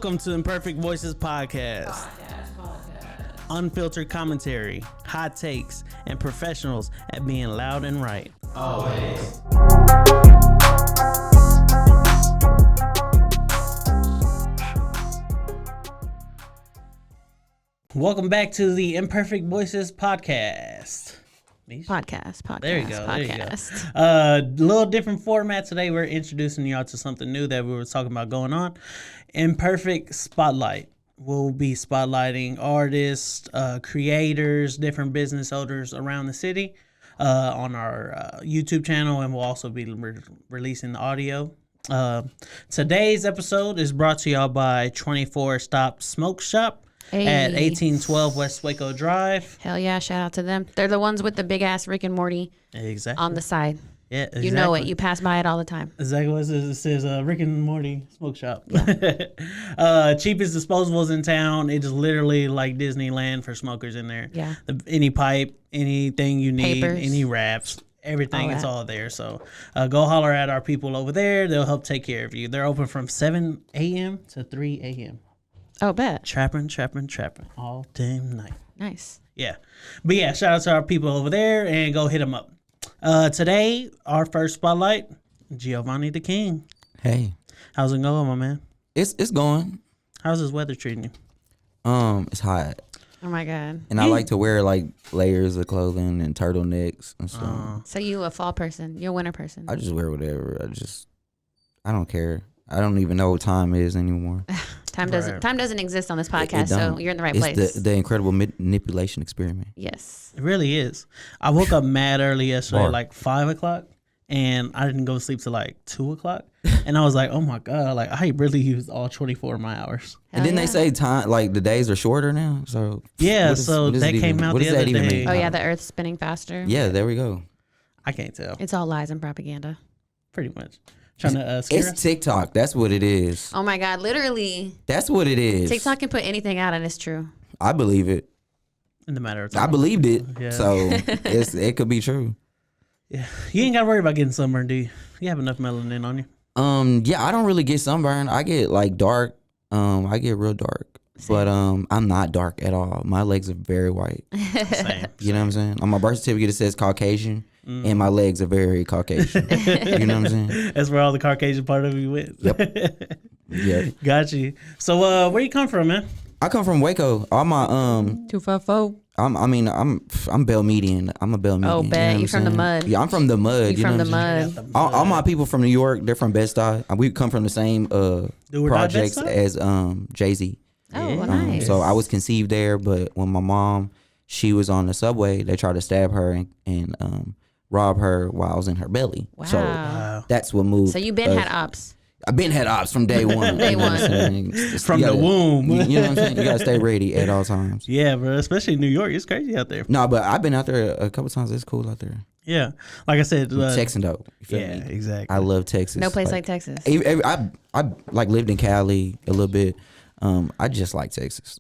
Welcome to Imperfect Voices Podcast. Unfiltered commentary, hot takes, and professionals at being loud and right. Always. Welcome back to the Imperfect Voices Podcast. Podcast. There you go. A little different format today. We're introducing y'all to something new that we were talking about going on. Imperfect Spotlight. We'll be spotlighting artists, creators, different business owners around the city on our YouTube channel, and we'll also be releasing the audio. Today's episode is brought to y'all by 24 Stop Smoke Shop. Hey. At 1812 West Waco Drive. Hell yeah, shout out to them. They're the ones with the big ass Rick and Morty on the side. Yeah, exactly. You know it. You pass by it all the time. Exactly what it says. Rick and Morty Smoke Shop. Yeah. Cheapest disposables in town. It's literally like Disneyland for smokers in there. Yeah. Any pipe, anything you need, Papers. Any wraps, everything is all there. So go holler at our people over there. They'll help take care of you. They're open from 7 a.m. to 3 a.m. Oh, bet. Trapping all damn night. Nice. Yeah. But yeah, shout out to our people over there and go hit them up. Today, our first spotlight, Giovanni Tha King. Hey. How's it going, my man? It's going. How's this weather treating you? It's hot. Oh my God. And I like to wear like layers of clothing and turtlenecks and stuff. So you a fall person? You're a winter person? I just wear whatever. I don't care. I don't even know what time is anymore. Time doesn't exist on this podcast, so you're in the right place. It's the incredible manipulation experiment. Yes. It really is. I woke up mad early yesterday, like 5 o'clock, and I didn't go to sleep till like 2 o'clock. And I was like, oh my God, like I really used all 24 of my hours. And then they say time, like the days are shorter now. So yeah, that came out the other day. Oh yeah, the Earth's spinning faster. Yeah, there we go. I can't tell. It's all lies and propaganda. Pretty much. Trying to scare us? It's TikTok. That's what it is. Oh my God, literally. That's what it is. TikTok can put anything out and it's true. I believe it. In the matter of time. I believed it. Yeah. So it could be true. Yeah. You ain't got to worry about getting sunburned, do you? You have enough melanin on you. Yeah, I don't really get sunburned. I get like dark. I get real dark. Same. But I'm not dark at all. My legs are very white. Same. You know what I'm saying? On my birth certificate it says Caucasian. And my legs are very Caucasian. You know what I'm saying? That's where all the Caucasian part of you went. Yep. Yeah. Got you. So where you come from, man? I come from Waco. All my 254. I'm Bell Median. I'm a Bell Median. Oh, bet. You from the mud. Yeah, I'm from the mud. You from the mud. All my people from New York, they're from Bed-Stuy. We come from the same projects as Jay-Z. Oh, nice. So I was conceived there, but when my mom, she was on the subway, they tried to stab her and rob her while I was in her belly. Wow. So that's what moved. So you been had ops. I've been had ops from day one. Day one. From the womb. You know what I'm saying? You got to stay ready at all times. Yeah, bro. Especially in New York. It's crazy out there. No, but I've been out there a couple times. It's cool out there. Yeah. Like I said. Texas, though. Yeah, exactly. I love Texas. No place like Texas. I like lived in Cali a little bit. I just like Texas.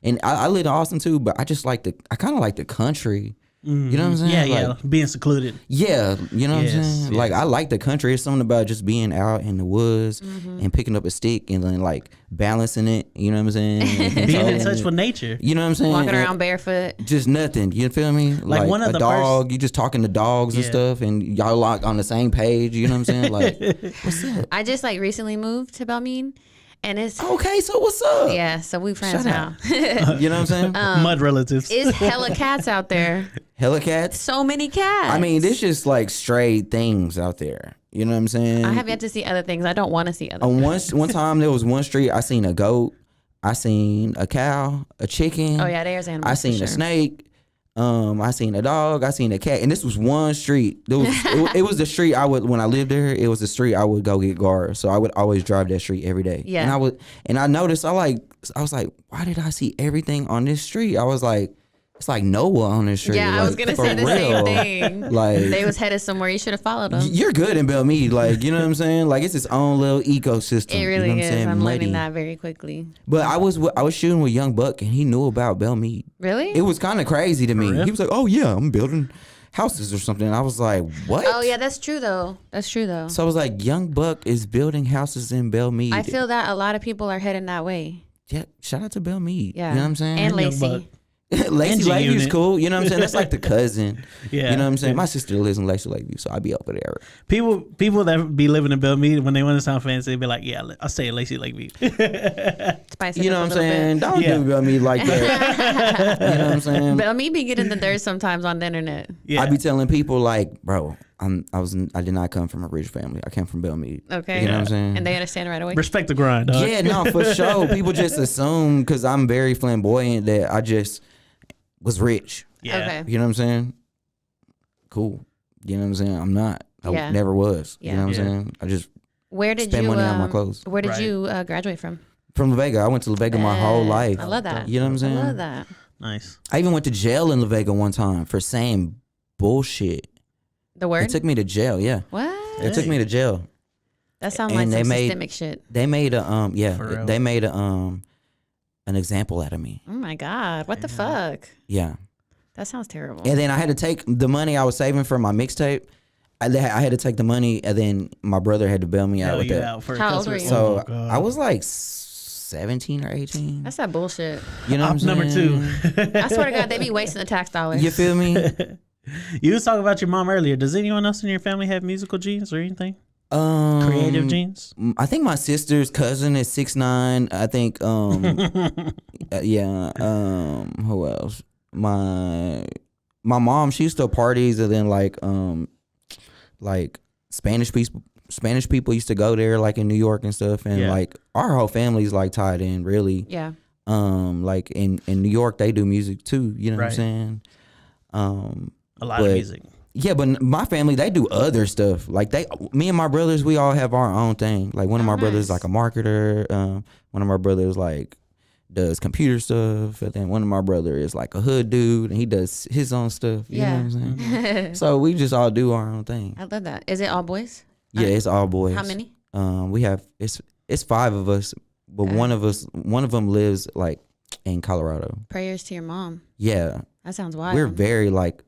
And I lived in Austin too, but I kind of like the country. You know what I'm saying? Yeah, being secluded. Yeah, you know what I'm saying? Yes. Like, I like the country. It's something about just being out in the woods and picking up a stick and then, like, balancing it, you know what I'm saying? Being in touch with nature. You know what I'm saying? Walking around barefoot. Just nothing. You feel me? Like one of the dog, you just talking to dogs and stuff, and y'all like on the same page, you know what I'm saying? Like, what's up? I just, recently moved to Belmead. And it's okay, so what's up? Yeah, so we friends now. You know what I'm saying? Mud relatives. It's hella cats out there. Hella cats? So many cats. I mean, there's just like stray things out there. You know what I'm saying? I have yet to see other things. I don't want to see other things. One time there was one street, I seen a goat, I seen a cow, a chicken. Oh yeah, there's animals. I seen a snake. I seen a dog, I seen a cat, and this was one street. It was the street when I lived there. It was the street I would go get guards, so I would always drive that street every day. Yeah, and I noticed I was like, why did I see everything on this street? I was like, it's like Noah on this street. Yeah, I was gonna say the same thing. Like they was headed somewhere. You should have followed them. You're good in Belmead, like you know what I'm saying. Like it's its own little ecosystem. It really you know is. I'm learning that very quickly. But I was shooting with Young Buck, and he knew about Belmead. Really? It was kind of crazy to me. He was like, "Oh yeah, I'm building houses or something. And I was like, what? Oh yeah, that's true though. So I was like, Young Buck is building houses in Belmead. I feel that a lot of people are heading that way. Yeah, shout out to Belmead. Yeah, you know what I'm saying? And Lacey. Lacey Lakeview is cool. You know what I'm saying? That's like the cousin. Yeah. You know what I'm saying? My sister lives in Lacey Lakeview, so I be over there. People that be living in Belmead, when they want to sound fancy, they be like, yeah, I'll stay in Lacey Lakeview. Spice it you know up what I'm saying? bit. Don't do Belmead like that. You know what I'm saying? Belmead be getting the dirt sometimes on the internet. Yeah. I be telling people like, bro, I did not come from a rich family. I came from Belmead. Okay. You know what I'm saying? And they understand right away. Respect the grind, dog. Yeah, no, for sure. People just assume because I'm very flamboyant that I just was rich. Yeah. Okay. You know what I'm saying? Cool. You know what I'm saying? I'm not. I never was. Yeah. You know what I'm saying? I just spend money on my clothes. Where did you graduate from? From La Vega. I went to La Vega my whole life. I love that. You know what I'm saying? I love that. Nice. I even went to jail in La Vega one time for saying bullshit. The word? It took me to jail, yeah. What? It took me to jail. That sounds like some systemic shit. They made an example out of me. Oh my God. What the fuck? Yeah. That sounds terrible. And then I had to take the money I was saving for my mixtape. I had to take the money, and then my brother had to bail me out with that. How old were you? So I was like 17 or 18. That's that bullshit. You know what I'm saying? Number 2. I swear to God, they be wasting the tax dollars. You feel me? You was talking about your mom earlier. Does anyone else in your family have musical genes or anything? Creative genes? I think my sister's cousin is 6'9". I think who else? My mom, she used to parties, and then like Spanish people used to go there like in New York and stuff, and like our whole family's like tied in really. Yeah. Like in New York they do music too, you know what I'm saying? A lot of music. Yeah, but my family, they do other stuff. Like me and my brothers, we all have our own thing. Like one of my brothers is like a marketer. One of my brothers like does computer stuff. And then one of my brothers is like a hood dude, and he does his own stuff. You know what I'm saying? So we just all do our own thing. I love that. Is it all boys? Yeah, it's all boys. How many? We have it's 5 of us, but one of them lives like in Colorado. Prayers to your mom. Yeah. That sounds wild. We're very like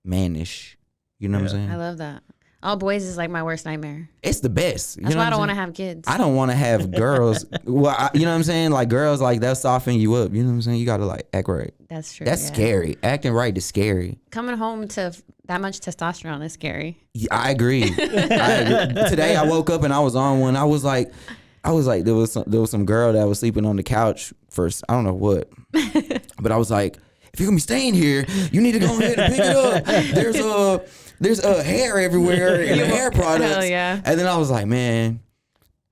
mannish. You know what I'm saying? I love that. All boys is like my worst nightmare. It's the best. That's why I don't want to have kids. I don't want to have girls. Well, you know what I'm saying? Like girls, like they'll soften you up. You know what I'm saying? You got to like act right. That's true. That's scary. Acting right is scary. Coming home to that much testosterone is scary. Yeah, I agree. Today I woke up and I was on one. I was like, there was some girl that was sleeping on the couch for I don't know what, but I was like, if you're gonna be staying here, you need to go ahead and pick it up. There's hair everywhere and hair products. Hell yeah. And then I was like, man,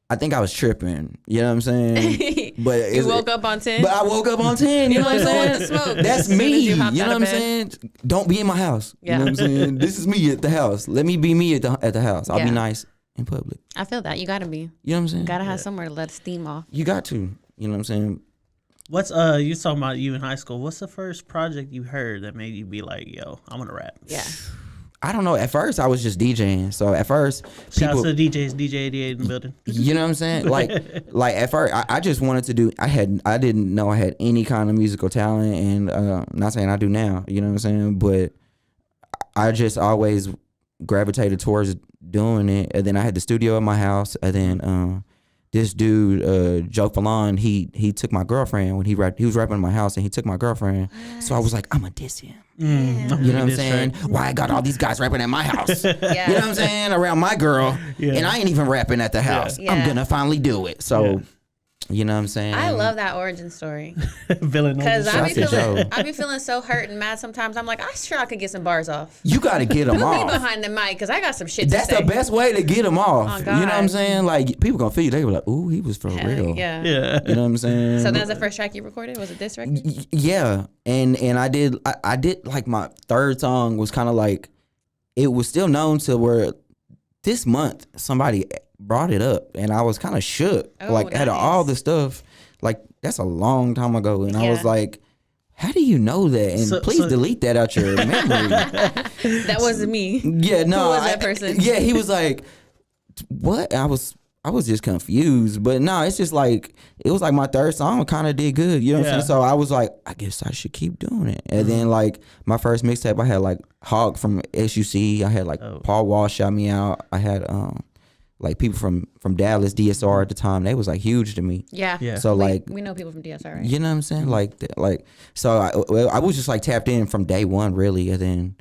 I think I was tripping. You know what I'm saying? But you woke up on 10? But I woke up on 10. You know what I'm saying? Smoke. That's me. You know what I'm saying? Don't be in my house. Yeah. You know what I'm saying? This is me at the house. Let me be me at the house. I'll be nice in public. I feel that. You got to be. You know what I'm saying? You got to have somewhere to let steam off. You got to. You know what I'm saying? What's you talking about you in high school? What's the first project you heard that made you be like, yo, I'm gonna rap? Yeah. I don't know. At first, I was just DJing. So at first, shout out to the DJs, DJ 88 in the building. You know what I'm saying? Like at first, I just wanted to do. I didn't know I had any kind of musical talent, and I'm not saying I do now. You know what I'm saying? But I just always gravitated towards doing it. And then I had the studio at my house, and then this dude, Joe Fallon, he took my girlfriend when he was rapping in my house, and he took my girlfriend. So I was like, I'm gonna diss him. You know what I'm saying? Why I got all these guys rapping at my house? You know what I'm saying? Around my girl, and I ain't even rapping at the house. I'm gonna finally do it. So. You know what I'm saying? I love that origin story. Villain. Because I be feeling so hurt and mad sometimes. I'm like, I sure I could get some bars off. You got to get them off. Put me behind the mic because I got some shit to say. That's the best way to get them off. Oh, you know what I'm saying? Like, people going to feel you. They were like, ooh, he was for real. Yeah. You know what I'm saying? So that's the first track you recorded? Was it this record? Yeah. And I did like my third song was kind of like, it was still known to where this month somebody brought it up and I was kind of shook. Out of all the stuff. Like, that's a long time ago. And I was like, how do you know that? And please delete that out your memory. That wasn't me. Yeah, no. Who was that person? Yeah, he was like, what? I I was just confused. But no, it's just like, it was like my third song kind of did good. You know what I'm saying? So I was like, I guess I should keep doing it. And then like my first mixtape, I had like Hawk from SUC. I had like Paul Wall shout me out. I had like people from Dallas, DSR at the time. They was like huge to me. Yeah. So like we know people from DSR, right? You know what I'm saying? Like so I was just like tapped in from day one really, and then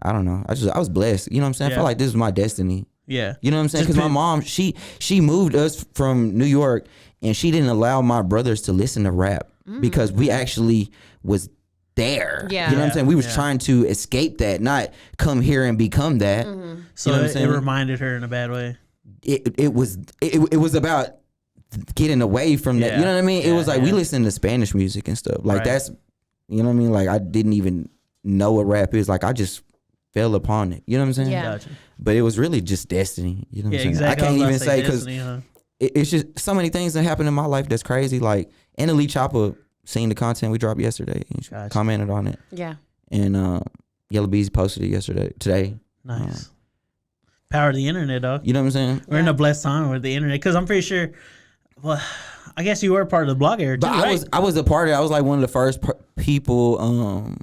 I don't know. I was blessed. You know what I'm saying? I felt like this was my destiny. Yeah. You know what I'm saying? Because my mom, she moved us from New York, and she didn't allow my brothers to listen to rap because we actually was there. Yeah. You know what I'm saying? We was trying to escape that, not come here and become that. So you know what I'm saying? It reminded her in a bad way. It was about getting away from that. You know what I mean? It was like we listened to Spanish music and stuff. Like that's, you know what I mean? Like I didn't even know what rap is. Like I just fell upon it. You know what I'm saying? Yeah. Gotcha. But it was really just destiny. You know what I'm saying? Exactly. I can't even say because huh? it's just so many things that happen in my life that's crazy. Like Anna Lee Chopper seen the content we dropped yesterday and she commented on it. Yeah. And Yellow Bees posted it today. Nice. Power of the internet, dog. You know what I'm saying? We're in a blessed time with the internet because I'm pretty sure. Well, I guess you were part of the blog era too, But right? I was a part of it. I was like one of the first people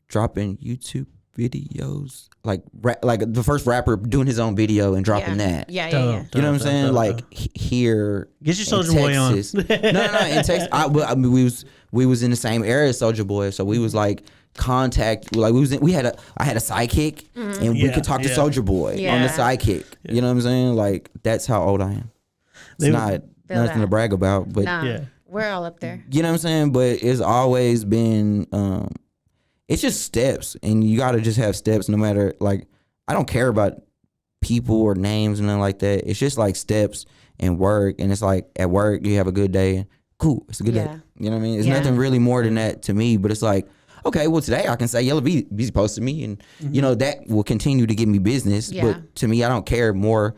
dropping YouTube videos, like the first rapper doing his own video and dropping that. Yeah. You know what I'm saying? Like here, get your Soulja Boy on. no. In Texas, I mean, we was in the same area as Soulja Boy, so we was like contact. Like I had a sidekick, and we could talk to Soulja Boy on the sidekick. You know what I'm saying? Like that's how old I am. It's not nothing to brag about, but we're all up there. You know what I'm saying? But it's always been. It's just steps, and you got to just have steps no matter, like, I don't care about people or names and nothing like that. It's just like steps and work, and it's like at work you have a good day, cool, it's a good day. You know what I mean? It's nothing really more than that to me, but it's like, okay, well today I can say Yellow Bees posted me, and you know, that will continue to give me business, but to me I don't care more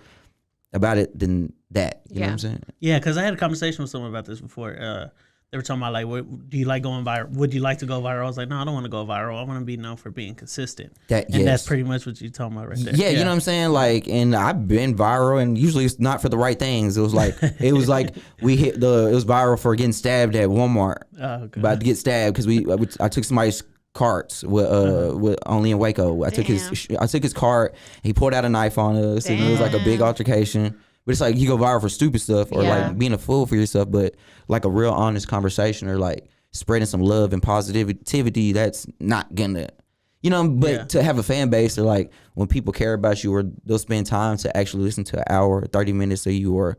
about it than that. You know what I'm saying? Yeah, because I had a conversation with someone about this before. They were talking about like, do you like going viral? Would you like to go viral? I was like, no, I don't want to go viral. I want to be known for being consistent. That's pretty much what you're talking about right there. Yeah, you know what I'm saying? Like, and I've been viral, and usually it's not for the right things. It was like it was viral for getting stabbed at Walmart. About to get stabbed because I took somebody's carts with only in Waco. I took his cart. He pulled out a knife on us, and it was like a big altercation. But it's like you go viral for stupid stuff or like being a fool for yourself, but like a real honest conversation or like spreading some love and positivity, that's not gonna, you know, but to have a fan base or like when people care about you or they'll spend time to actually listen to an hour, 30 minutes of you or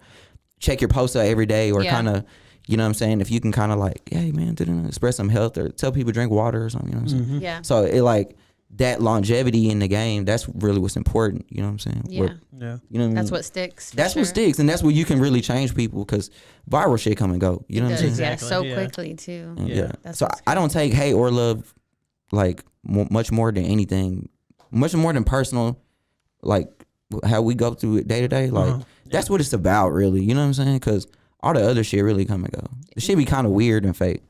check your posts out every day or kind of, you know what I'm saying? If you can kind of like, hey man, express some health or tell people drink water or something, you know what I'm saying? Yeah. So it like, that longevity in the game, that's really what's important. You know what I'm saying? Yeah. You know what I mean? That's what sticks. That's what sticks, and that's where you can really change people because viral shit come and go. You know what I'm saying? Exactly. Yeah, so quickly too. Yeah. So I don't take hate or love like much more than anything, much more than personal, like how we go through it day to day. Like that's what it's about, really. You know what I'm saying? Because all the other shit really come and go. The shit be kind of weird and fake.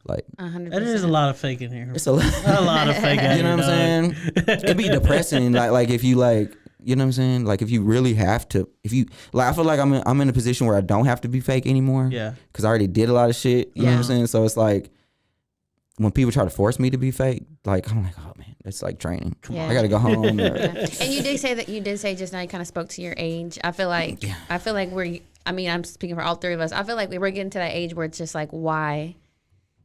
Like 100%. There is a lot of fake in here. It's a lot of fake. You know what I'm saying? It'd be depressing. Like if you like, you know what I'm saying? Like if you really have to, if you like, I feel like I'm in a position where I don't have to be fake anymore. Yeah. Because I already did a lot of shit. You know what I'm saying? So it's like when people try to force me to be fake, like I'm like, oh man, it's like training. Come on, I gotta go home. And you did say just now you kind of spoke to your age. I feel like I'm speaking for all three of us. I feel like we're getting to that age where it's just like why.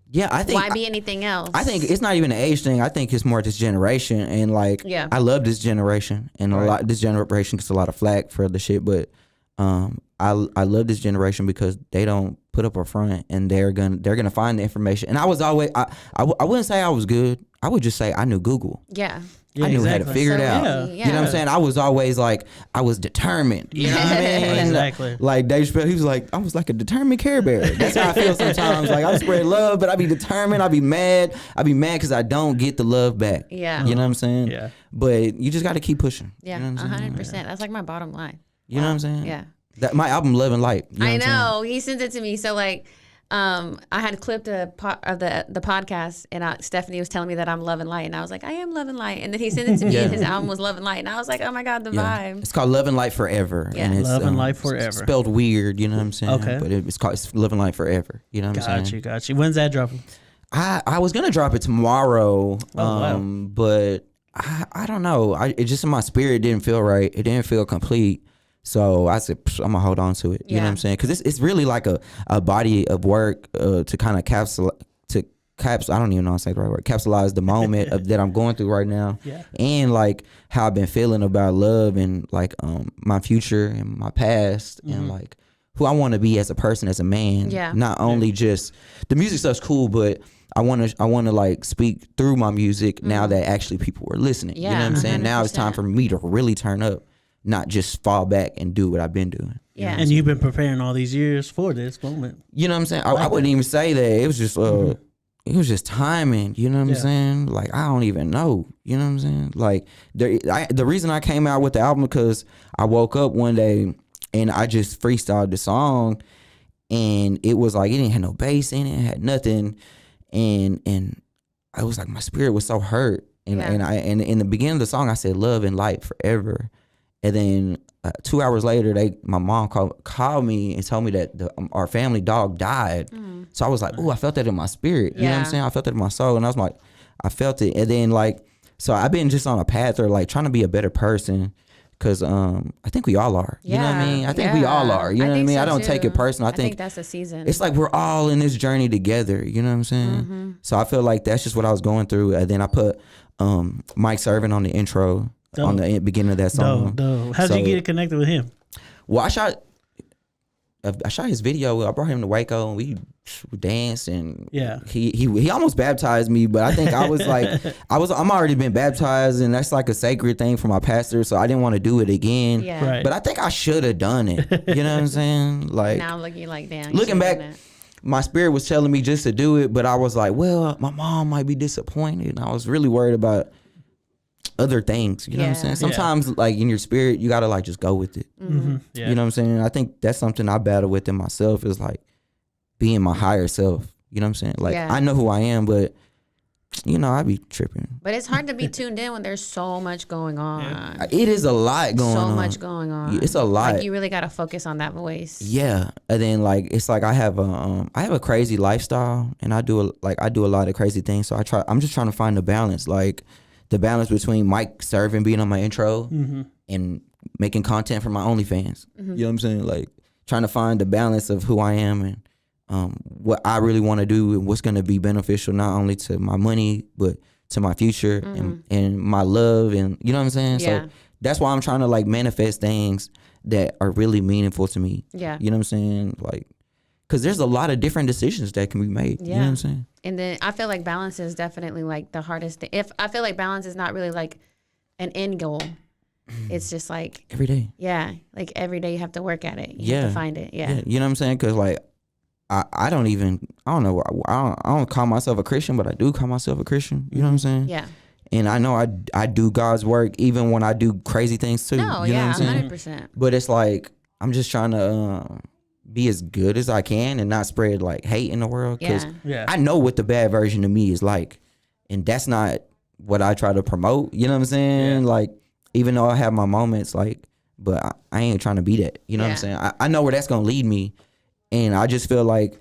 Yeah, I think why be anything else? I think it's not even an age thing. I think it's more this generation, and like I love this generation, and this generation gets a lot of flack for the shit, but I love this generation because they don't put up a front, and they're gonna find the information. And I was always I wouldn't say I was good. I would just say I knew Google. Yeah. I knew how to figure it out. You know what I'm saying? I was always like, I was determined. You know what I mean? Exactly. Like Dave Chappelle, he was like, I was like a determined Care Bear. That's how I feel sometimes. Like I spread love, but I be determined. I be mad. because I don't get the love back. Yeah. You know what I'm saying? Yeah. But you just got to keep pushing. Yeah. You know 100%. That's like my bottom line. You know what I'm saying? Yeah. That my album Love and Light. You know I know. He sent it to me. So like, I had clipped of the podcast, and Stephanie was telling me that I'm Love and Light, and I was like, I am Love and Light, and then he sent it to me, and his album was Love and Light, and I was like, oh my god, the vibe. It's called Love and Light Forever. Yeah. And it's, Love and Light Forever. Spelled weird, you know what I'm saying? Okay. But it's Love and Light Forever. You know what I'm saying? Got you. When's that dropping? I was gonna drop it tomorrow, wow. but I don't know. It just in my spirit didn't feel right. It didn't feel complete. So I said, I'm gonna hold on to it. You know what I'm saying? Because it's really like a body of work to kind of I don't even know how to say the right word. Capsulize the moment that I'm going through right now, and like how I've been feeling about love and like my future and my past and like who I want to be as a person, as a man. Yeah. Not only just the music stuff's cool, but I want to like speak through my music now that actually people are listening. Yeah, you know what I'm saying? 100%. Now it's time for me to really turn up, not just fall back and do what I've been doing. Yeah. And you've been preparing all these years for this moment. You know what I'm saying? I wouldn't even say that. It was just it was just timing. You know what I'm saying? Like I don't even know. You know what I'm saying? Like the reason I came out with the album because I woke up one day and I just freestyled the song, and it was like it didn't have no bass in it, it had nothing, and I was like my spirit was so hurt, and and in the beginning of the song I said love and light forever, and then 2 hours later my mom called me and told me that our family dog died. So I was like, oh, I felt that in my spirit. You know what I'm saying? I felt that in my soul, and I was like, I felt it, and then like so I've been just on a path of like trying to be a better person. Cause I think we all are. You know what I mean? I think we all are. You know what I mean? So I don't too. take it personal. I think that's a season. it's like we're all in this journey together. You know what I'm saying? So I feel like that's just what I was going through. And then I put Mike Servin on the intro on the beginning of that song. How'd you get connected with him? Well, I shot his video. I brought him to Waco and we danced, and he almost baptized me, but I think I was like I'm already been baptized, and that's like a sacred thing for my pastor, so I didn't want to do it again. Right. But I think I should have done it. You know what I'm saying? Like now looking like damn. Looking back, my spirit was telling me just to do it, but I was like, well, my mom might be disappointed, and I was really worried about other things. You know what I'm saying? Sometimes like in your spirit, you gotta like just go with it. You know what I'm saying? I think that's something I battle with in myself, is like being my higher self. You know what I'm saying? Like I know who I am, but you know, I be tripping. But it's hard to be tuned in when there's so much going on. It is a lot going on. So much going on. It's a lot. Like you really gotta focus on that voice. Yeah, and then like it's like I have a crazy lifestyle, and I do a lot of crazy things. So I'm just trying to find the balance, like the balance between Mike Servin being on my intro and making content for my OnlyFans. You know what I'm saying? Like trying to find the balance of who I am and what I really want to do and what's going to be beneficial not only to my money but to my future and my love, and you know what I'm saying? So that's why I'm trying to like manifest things that are really meaningful to me. Yeah. You know what I'm saying? Like, because there's a lot of different decisions that can be made. You know what I'm saying? And then I feel like balance is definitely like the hardest thing. I feel like balance is not really like an end goal. It's just like every day. Yeah. Like every day you have to work at it. You have to find it. Yeah. You know what I'm saying? Because like, I don't call myself a Christian, but I do call myself a Christian. You know what I'm saying? Yeah. And I know I do God's work even when I do crazy things too. No, you know what I'm saying? 100%. But it's like I'm just trying to be as good as I can and not spread like hate in the world, because I know what the bad version of me is like, and that's not what I try to promote. You know what I'm saying? Like even though I have my moments, like, but I ain't trying to be that. You know what I'm saying? I know where that's gonna lead me. And I just feel like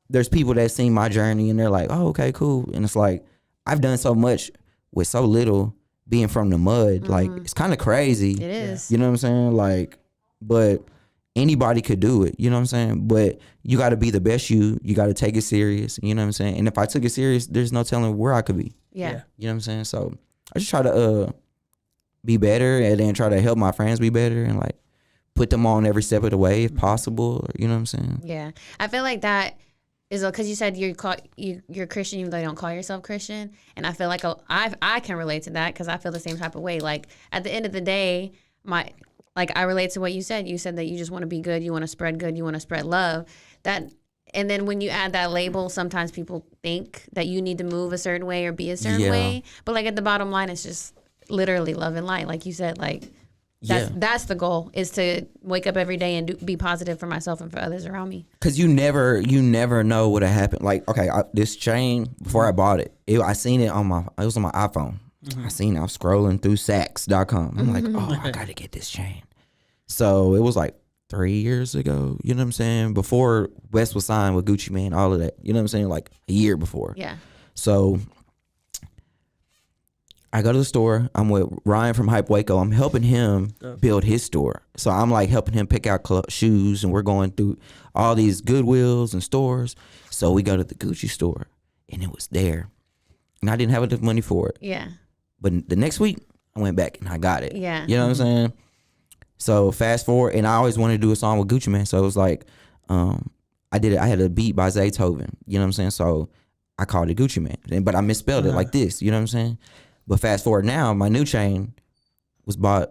there's people that seen my journey and they're like, oh, okay, cool. And it's like, I've done so much with so little, being from the mud. Like, it's kind of crazy. It is. You know what I'm saying? Like, but anybody could do it. You know what I'm saying? But you got to be the best you. You got to take it serious. You know what I'm saying? And if I took it serious, there's no telling where I could be. Yeah. You know what I'm saying? So I just try to be better, and then try to help my friends be better, and like, put them on every step of the way if possible. You know what I'm saying? Yeah. I feel like that is because you said you're Christian even though you don't call yourself Christian. And I feel like I can relate to that because I feel the same type of way. Like at the end of the day, I relate to what you said. You said that you just want to be good. You want to spread good. You want to spread love. And then when you add that label, sometimes people think that you need to move a certain way or be a certain way. But like at the bottom line, it's just literally love and light. Like you said, like, That's the goal, is to wake up every day and be positive for myself and for others around me. Cause you never know what'll happen. Like, okay, this chain, before I bought it, I seen it it was on my iPhone. I seen it. I was scrolling through Saks.com. I'm like, oh, I gotta get this chain. So it was like 3 years ago, you know what I'm saying? Before Wes was signed with Gucci Mane, all of that. You know what I'm saying? Like a year before. Yeah. So I go to the store. I'm with Ryan from Hype Waco. I'm helping him build his store. So I'm like helping him pick out shoes, and we're going through all these Goodwills and stores. So we go to the Gucci store, and it was there. And I didn't have enough money for it. Yeah. But the next week, I went back and I got it. Yeah. You know what I'm saying? So fast forward, and I always wanted to do a song with Gucci Mane. So it was like, I had a beat by Zaytoven. You know what I'm saying? So I called it Gucci Mane, but I misspelled it like this. You know what I'm saying? But fast forward now, my new chain was bought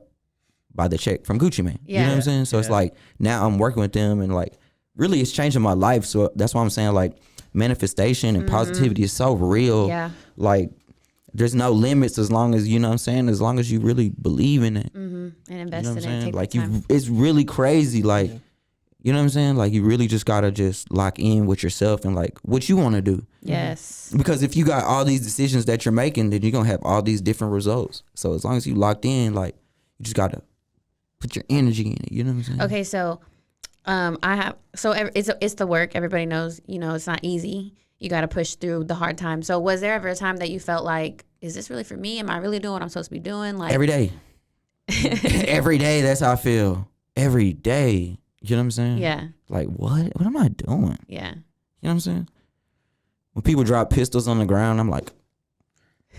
by the check from Gucci Mane. Yeah. You know what I'm saying? So it's like, now I'm working with them, and like, really it's changing my life. So that's why I'm saying, like, manifestation and positivity is so real. Yeah. Like, there's no limits as long as, you know what I'm saying, as long as you really believe in it. And invest You know what I'm in it. saying? Take Like, the time. it's really crazy. Like, you know what I'm saying? Like, you really just gotta just lock in with yourself and like what you want to do. Yes. Because if you got all these decisions that you're making, then you're gonna have all these different results. So as long as you locked in, like, you just gotta put your energy in it. You know what I'm saying? Okay, so it's the work. Everybody knows, you know, it's not easy. You got to push through the hard times. So was there ever a time that you felt like, is this really for me? Am I really doing what I'm supposed to be doing? Like Every day. Every day, that's how I feel. Every day. You know what I'm saying? Yeah. Like, what? What am I doing? Yeah. You know what I'm saying? When people drop pistols on the ground, I'm like,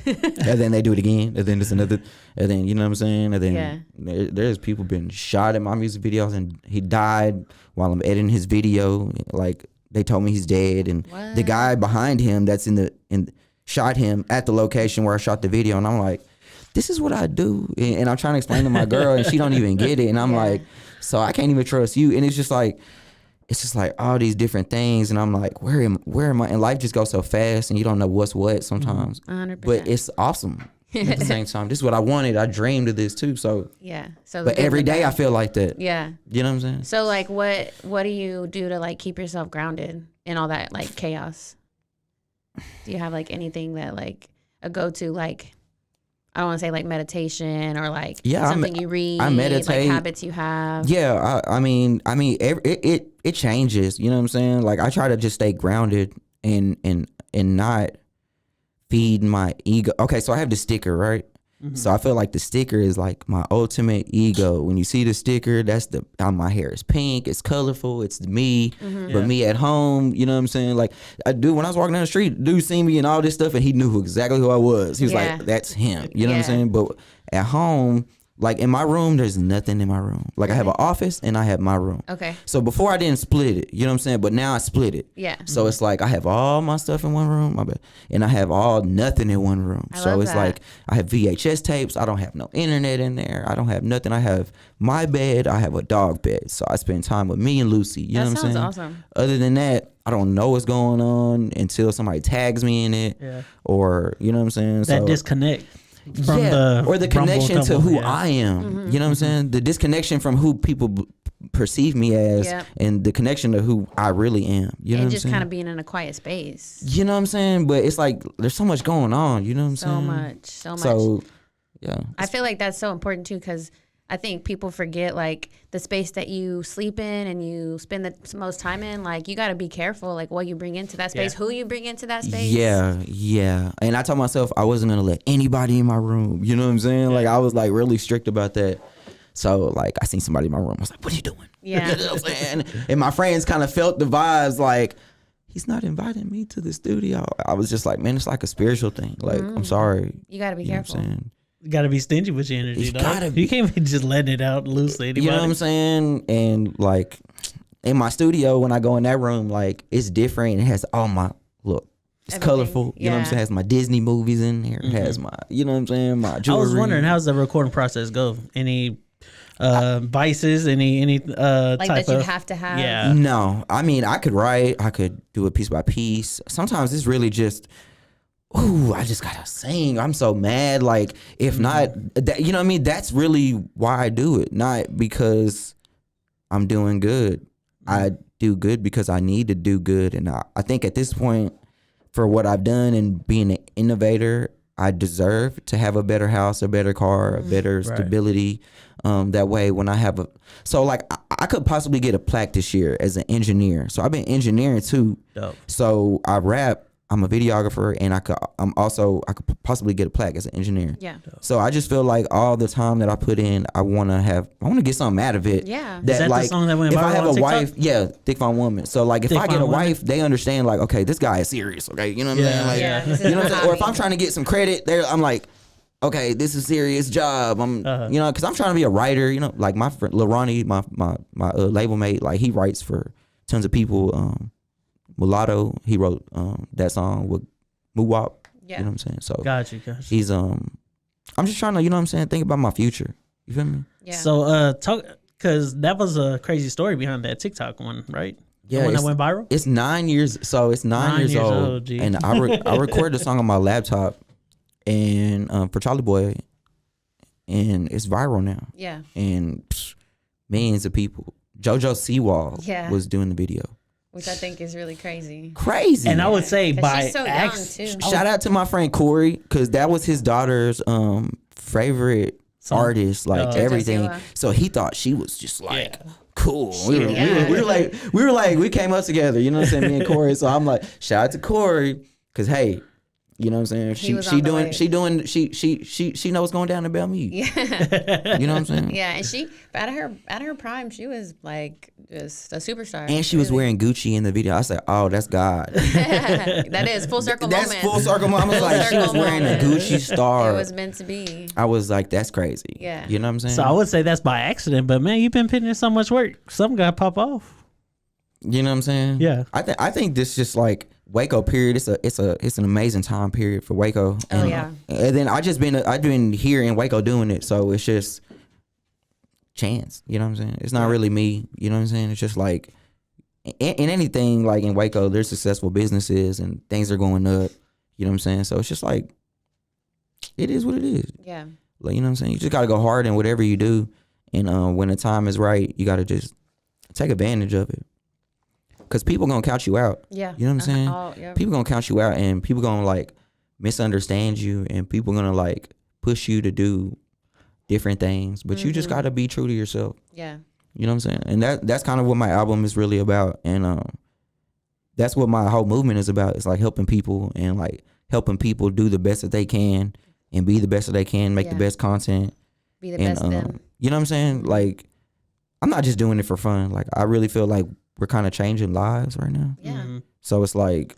and then they do it again, and then it's another, and then, you know what I'm saying? And then there's people been shot in my music videos, and he died while I'm editing his video. Like, they told me he's dead, and the guy behind him that's shot him at the location where I shot the video, and I'm like, this is what I do, and I'm trying to explain to my girl, and she don't even get it, and I'm like, so I can't even trust you, and it's just like all these different things, and I'm like, where am I? And life just goes so fast, and you don't know what's what sometimes. 100%. But it's awesome at the same time. This is what I wanted. I dreamed of this too. So yeah. So but every day I feel like that. Yeah. You know what I'm saying? So like, what do you do to like keep yourself grounded in all that like chaos? Do you have like anything that like a go-to, like, I don't want to say like meditation or like something you read, I meditate, like habits you have? Yeah, I mean, it changes. You know what I'm saying? Like, I try to just stay grounded and not feed my ego. Okay, so I have the sticker, right? So I feel like the sticker is like my ultimate ego. When you see the sticker, that's my hair is pink, it's colorful, it's me, but me at home, you know what I'm saying? Like, when I was walking down the street, dude seen me and all this stuff, and he knew exactly who I was. He was like, that's him, you know what I'm saying? But at home, like in my room, there's nothing in my room. Like, I have an office and I have my room. Okay. So before I didn't split it, you know what I'm saying? But now I split it. Yeah. So it's like I have all my stuff in one room, and I have all nothing in one room. So it's like I have VHS tapes. I don't have no internet in there. I don't have nothing. I have my bed. I have a dog bed. So I spend time with me and Lucy. You know what I'm saying? That sounds awesome. Other than that, I don't know what's going on until somebody tags me in it. Yeah. Or, you know what I'm saying? That disconnect. From or the connection to who yeah. I am. You know what I'm saying? The disconnection from who people perceive me as, and the connection to who I really am. You know what I'm saying? And just kind of being in a quiet space. You know what I'm saying? But it's like there's so much going on. You know what I'm saying? So much. So, yeah. I feel like that's so important too, because I think people forget like the space that you sleep in and you spend the most time in. Like, you got to be careful, like what you bring into that space, who you bring into that space. Yeah. And I told myself I wasn't gonna let anybody in my room. You know what I'm saying? Like, I was like really strict about that. So like, I seen somebody in my room. I was like, "What are you doing?" Yeah. You know what I'm saying? And my friends kind of felt the vibes. Like, he's not inviting me to the studio. I was just like, man, it's like a spiritual thing. Like, I'm sorry. You got to be careful. Know what I'm saying? You gotta be stingy with your energy, though. You can't be just letting it out loose to anybody. You know what I'm saying? And like, in my studio, when I go in that room, like, it's different. It has all my look. It's everything. Colorful. You know what I'm saying? It has my Disney movies in there. It has my, you know what I'm saying? My jewelry. I was wondering, how's the recording process go? Any vices? Any like type that you of, have to have? Yeah. No. I mean, I could write. I could do it piece by piece. Sometimes it's really just ooh, I just gotta sing. I'm so mad. Like, if not, that, you know what I mean? That's really why I do it. Not because I'm doing good. I do good because I need to do good. And I think at this point, for what I've done and being an innovator, I deserve to have a better house, a better car, a better stability. That way, when I have so like I could possibly get a plaque this year as an engineer. So I've been engineering too. Dope. So I rap. I'm a videographer, and I could possibly get a plaque as an engineer. Yeah. So I just feel like all the time that I put in, I want to get something out of it. Yeah. Is that like, the song that went if viral I have on a TikTok? wife, yeah, Thick Fine Woman. So like, if Thick I get Fine a Woman? wife, they understand like, okay, this guy is serious. Okay, you know what I'm saying? Like, Yeah, this is you know what I'm my saying? Or if hobby. I'm trying to get some credit, I'm like, okay, this is a serious job. I'm, you know, because I'm trying to be a writer. You know, like my friend Lil Ronnie, my label mate, like he writes for tons of people. Mulatto, he wrote that song with Muwop. Yeah. You know what I'm saying? So Got you. he's I'm just trying to, you know what I'm saying, think about my future. You feel me? Yeah. So talk, because that was a crazy story behind that TikTok one, right? Yeah, The one that it's- went viral. It's 9 years. So it's 9 years old, G. and I recorded the song on my laptop, and for Charlie Boy, and it's viral now, Yeah. and millions of people. JoJo Seawall Yeah. was doing the video. Which I think is really crazy. Crazy. And I would say 'Cause by she's so young, accident. too. Shout out to my friend Corey, because that was his daughter's favorite Song. artist, like JoJo everything. Siwa. So he thought she was just like Yeah. cool. We were Yeah. like we came up together. You know what I'm saying? Me and Corey. So I'm like, shout out to Corey, because hey, you know what I'm saying? He was on the wave. She knows what's going down in Belmead. Yeah. You know what I'm saying? Yeah. And she, out of her prime, she was like just a superstar. And she was really. wearing Gucci in the video. I said, oh, that's God. That is full circle That's moment. full circle moment. I was like, she was wearing a Gucci star. It was meant to be. I was like, that's crazy. Yeah. You know what I'm saying? So I would say that's by accident, but man, you've been putting in so much work. Some got pop off. You know what I'm saying? Yeah. I think this just like Waco period. It's an amazing time period for Waco. Oh, yeah. And then I've been here in Waco doing it, so it's just chance. You know what I'm saying? It's not really me. You know what I'm saying? It's just like in anything like in Waco, there's successful businesses and things are going up. You know what I'm saying? So it's just like it is what it is. Yeah. Like, you know what I'm saying? You just gotta go hard in whatever you do, and when the time is right, you gotta just take advantage of it. Cause people gonna count you out. Yeah. You know what I'm saying? Oh, yeah. People gonna count you out, and people gonna like misunderstand you, and people gonna like push you to do different things. But you just gotta be true to yourself. Yeah. You know what I'm saying? And that's kind of what my album is really about, and that's what my whole movement is about. It's like helping people and like helping people do the best that they can and be the best that they can, make the Yeah. best content. Be the And best them. you know what I'm saying? Like, I'm not just doing it for fun. Like, I really feel like we're kind of changing lives right now. Yeah. Mhm. So it's like,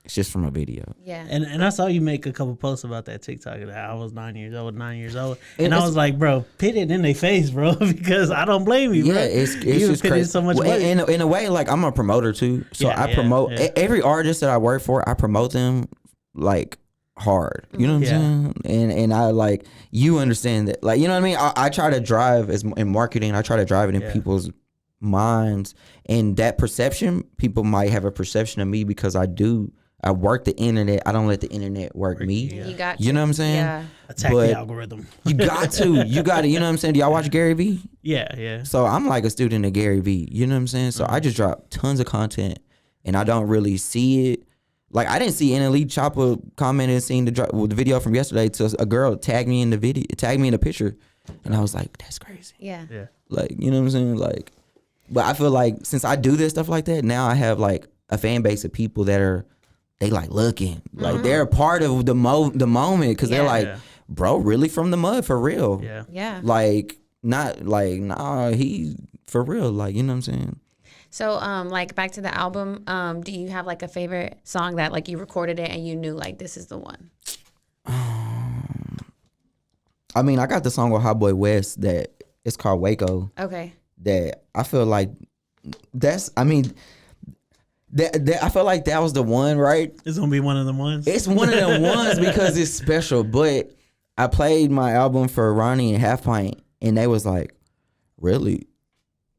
it's just from a video. Yeah. And I saw you make a couple posts about that TikTok that I was 9 years old, and And I it's- was like, bro, put it in their face, bro, because I don't blame you, Yeah, bro. it's you just put in crazy. so much Well, work. in a way, like I'm a promoter too, so Yeah, I yeah, promote yeah. every artist that I work for. I promote them like hard. You know what I'm Yeah. saying? And I like, you understand that, like, you know what I mean? I try to drive in marketing. I try to drive it in Yeah. people's minds, and that perception. People might have a perception of me because I work the internet. I don't let the internet work me. Yeah. You got You know what I'm saying? Yeah. Attack but- the algorithm. You got to. You got to. You know what I'm saying? Do y'all watch Gary Vee? Yeah. So I'm like a student of Gary Vee. You know what I'm saying? So I just drop tons of content, and I don't really see it. Like, I didn't see NLE Chopper comment and seeing the video from yesterday to a girl tag me in the video, tag me in the picture, and I was like, that's crazy. Yeah. Yeah. Like, you know what I'm saying? Like, but I feel like since I do this stuff like that, now I have like a fan base of people that they like looking, like they're a part of the moment, because they're Yeah. like, Yeah. bro, really from the mud for real. Yeah. Yeah. Like, not like, nah, he for real. Like, you know what I'm saying? So, like back to the album, do you have like a favorite song that like you recorded it and you knew like this is the one? I mean, I got the song with Hotboy Wes that it's called Waco. Okay. That I feel like that's. I mean, that I feel like that was the one, right? It's gonna be one of them ones. It's one of them ones because it's special. But I played my album for Ronnie and Half Pint, and they was like, "Really?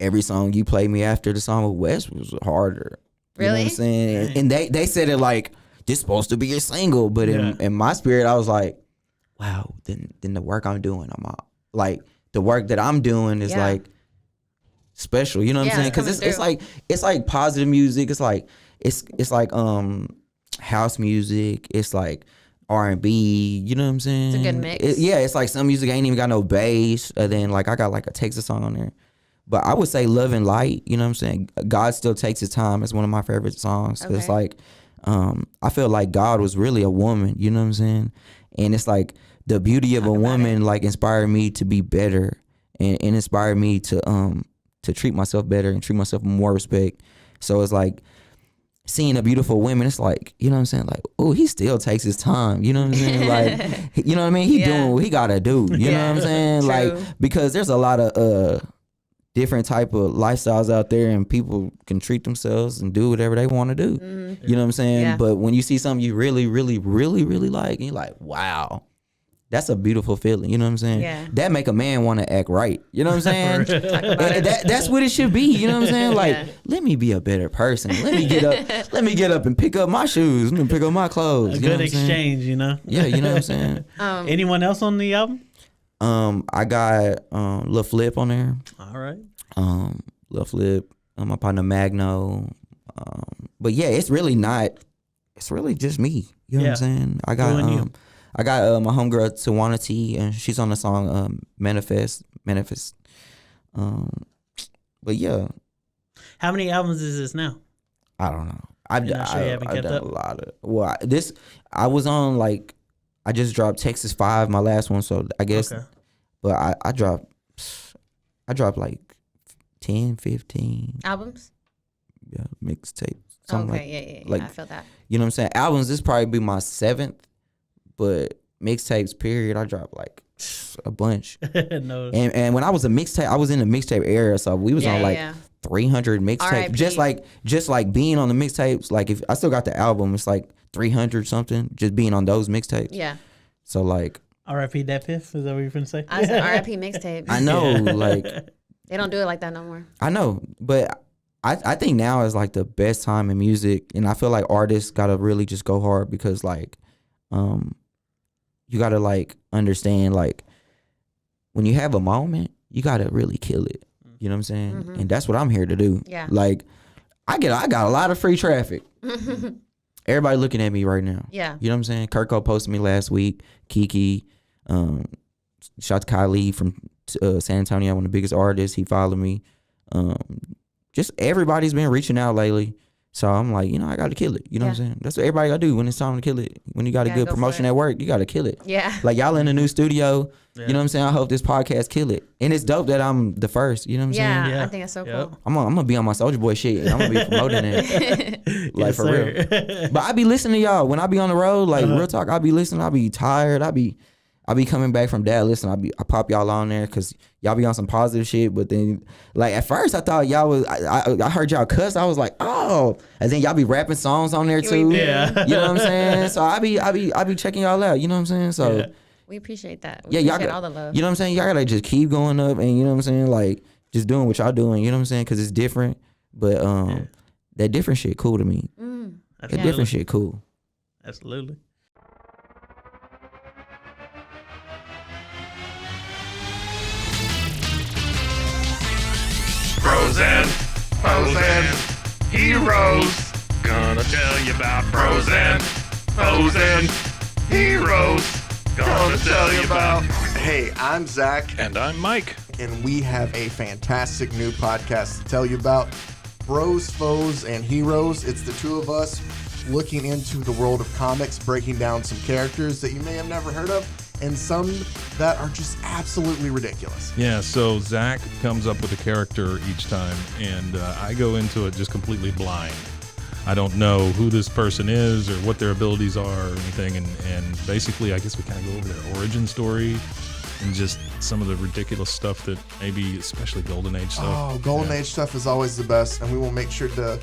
Every song you played me after the song with Wes was harder." You know what I'm Really? saying? And they said it like, this supposed to be your single. But in my spirit, I was like, wow, then the work I'm doing, like the work that I'm doing is like special. You know what I'm saying? Because it's like positive music. It's like house music. It's like R&B. You know what I'm saying? It's a good mix. It's like some music ain't even got no bass. And then like I got like a Texas song on there. But I would say Love and Light, you know what I'm saying? God Still Takes His Time is one of my favorite songs. Cause it's like, I feel like God was really a woman, you know what I'm saying? And it's like the beauty of a woman like inspired me to be better and inspired me to treat myself better and treat myself with more respect. So it's like seeing a beautiful woman, it's like, you know what I'm saying? Like, oh, he still takes his time, you know what I'm saying? Like, you know what I mean? He doing what he gotta do, you know what I'm saying? True. Like, because there's a lot of different type of lifestyles out there and people can treat themselves and do whatever they want to do. You know what I'm saying? Yeah. But when you see something you really, really, really, really like, and you're like, wow, that's a beautiful feeling. You know what I'm saying? Yeah. That make a man want to act right. You know what I'm saying? That's what it should be. You know what I'm saying? Like, let me be a better person. Let me get up and pick up my shoes. Let me pick up my clothes. A good exchange, you know? Yeah, you know what I'm saying? Anyone else on the album? I got Lil Flip on there. All right. Lil Flip, my partner Magno. But yeah, it's really just me. You know what I'm saying? I got my homegirl Tawana T, and she's on the song Manifest. But yeah. How many albums is this now? I don't know. I've done a lot of I was on like I just dropped Texas 5, my last one, so I guess but I dropped like 10, 15 albums. Yeah, mixtapes. Okay, like, I feel that. You know what I'm saying? Albums, this probably be my 7th, but mixtapes, period, I dropped like a bunch. No. And when I was I was in the mixtape era, so we was on like 300 mixtapes. Just like being on the mixtapes, like if I still got the album, it's like 300 something, just being on those mixtapes. Yeah. So like R.I.P. Dat Piff, is that what you're finna say? I said R.I.P. mixtapes. I know, like they don't do it like that no more. I know, but I think now is like the best time in music, and I feel like artists gotta really just go hard because like, you gotta like understand like when you have a moment, you gotta really kill it. You know what I'm saying? Mm-hmm. And that's what I'm here to do. Yeah. Like I got a lot of free traffic. Everybody looking at me right now. Yeah. You know what I'm saying? Kirko posted me last week. Kiki, shout out to Kylie from San Antonio, one of the biggest artists. He followed me. Just everybody's been reaching out lately. So I'm like, I got to kill it. You know what I'm saying? That's what everybody got to do when it's time to kill it. When you got a good promotion at work, you got to kill it. Yeah. Like y'all in a new studio. Yeah. You know what I'm saying? I hope this podcast kill it. And it's dope that I'm the first. You know what I'm saying? Yeah, I think it's so cool. I'm going to be on my Soulja Boy shit. I'm going to be promoting it. Like for real. But I be listening to y'all. When I be on the road, like real talk, I be listening. I be tired. I be coming back from Dallas and I pop y'all on there because y'all be on some positive shit. But then, like at first, I thought y'all was. I heard y'all cuss. I was like, oh, and then y'all be rapping songs on there too. Yeah, you know what I'm saying. So I be checking y'all out. You know what I'm saying. So we appreciate that. We appreciate all the love. You know what I'm saying. Y'all gotta just keep going up, and you know what I'm saying. Like just doing what y'all doing. You know what I'm saying. Because it's different, but that different shit cool to me. That different shit cool. Absolutely. Pros and heroes. Gonna tell you about pros and heroes. Gonna tell you about. Hey, I'm Zach. And I'm Mike. And we have a fantastic new podcast to tell you about. Bros, Foes, and Heroes. It's the two of us looking into the world of comics, breaking down some characters that you may have never heard of, and some that are just absolutely ridiculous. Yeah, so Zach comes up with a character each time, and I go into it just completely blind. I don't know who this person is or what their abilities are or anything, and basically I guess we kind of go over their origin story and just some of the ridiculous stuff that maybe, especially Golden Age stuff. Oh, Golden Age stuff is always the best, and we will make sure to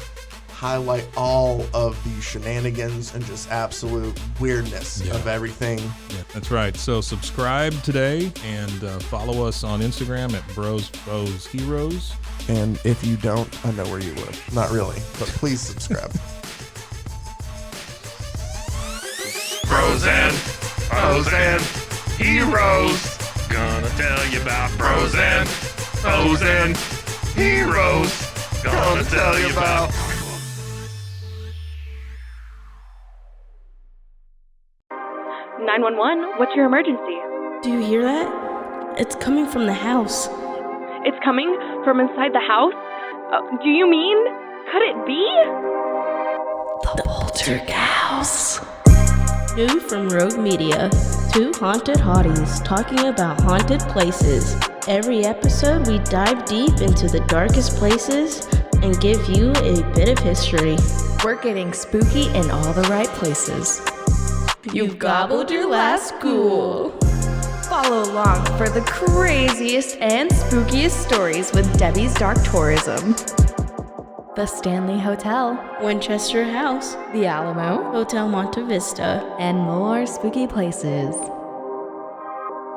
highlight all of the shenanigans and just absolute weirdness of everything. Yeah, that's right. So subscribe today and follow us on Instagram at Bros Foes Heroes. And if you don't, I know where you live. Not really, but please subscribe. Bros and foes and heroes. Gonna tell you about bros and foes and heroes. Gonna tell you about. What's your emergency? Do you hear that? It's coming from the house. It's coming from inside the house? Do you mean? Could it be? The Poltergeist. New from Rogue Media. Two haunted hotties talking about haunted places. Every episode, we dive deep into the darkest places and give you a bit of history. We're getting spooky in all the right places. You've gobbled your last ghoul. Follow along for the craziest and spookiest stories with Debbie's Dark Tourism. The Stanley Hotel, Winchester House, the Alamo, Hotel Monte Vista, and more spooky places.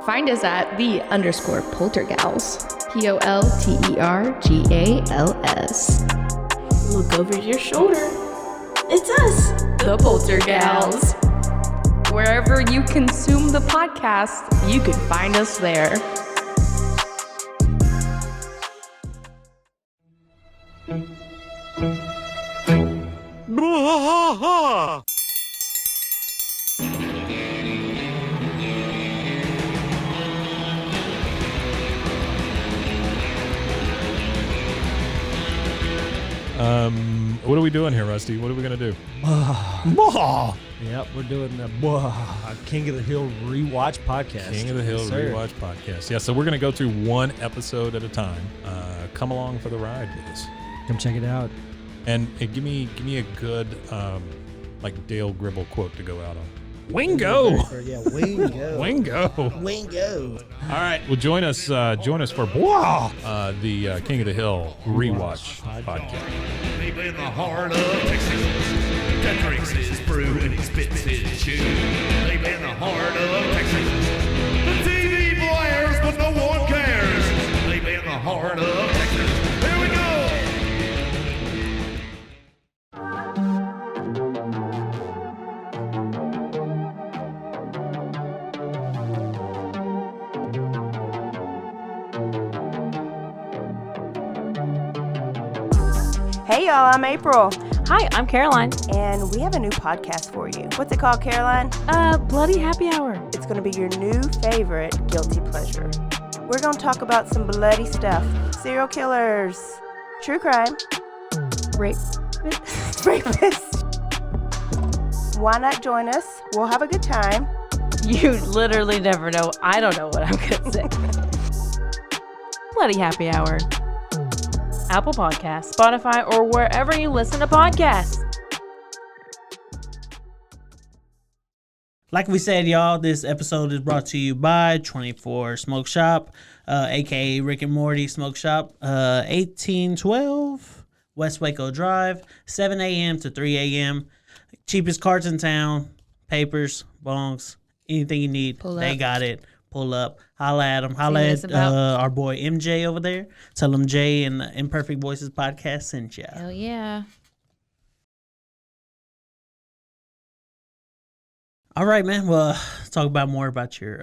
Find us at _Poltergals. POLTERGALS. Look over your shoulder. It's us, The Poltergals. Wherever you consume the podcast, you can find us there. What are we doing here, Rusty? What are we gonna do? Yep, we're doing the King of the Hill rewatch podcast. King of the Hill Yes, sir. rewatch podcast. Yeah, so we're gonna go through one episode at a time. Come along for the ride with us, Come check it out. and give me a good like Dale Gribble quote to go out on. Wingo. Yeah, Wingo. Wingo. Wingo. All right. Well, join us for the King of the Hill rewatch podcast. Deep in the heart of Texas, that drinks his brew and he spits his chew. Deep in the heart of Texas, the TV blares but no one cares. Deep in the heart of Texas, here we go. Hey y'all, I'm April, Hi, I'm Caroline. and we have a new podcast for you. What's it called, Caroline? Bloody Happy Hour. It's going to be your new favorite guilty pleasure. We're going to talk about some bloody stuff. Serial killers, true crime, Rape. rapists. Why not join us? We'll have a good time. You literally never know. I don't know what I'm going to say. Bloody Happy Hour. Apple Podcasts, Spotify, or wherever you listen to podcasts. Like we said, y'all, this episode is brought to you by 24 Smoke Shop, aka Rick and Morty Smoke Shop, 1812 West Waco Drive, 7 a.m. to 3 a.m. Cheapest carts in town, papers, bongs, anything you need, they got it. Pull up, holla at them, holla at our boy MJ over there. Tell him Jay and the Imperfect Voices podcast sent ya. Hell yeah. All right, man. Well, talk about more about your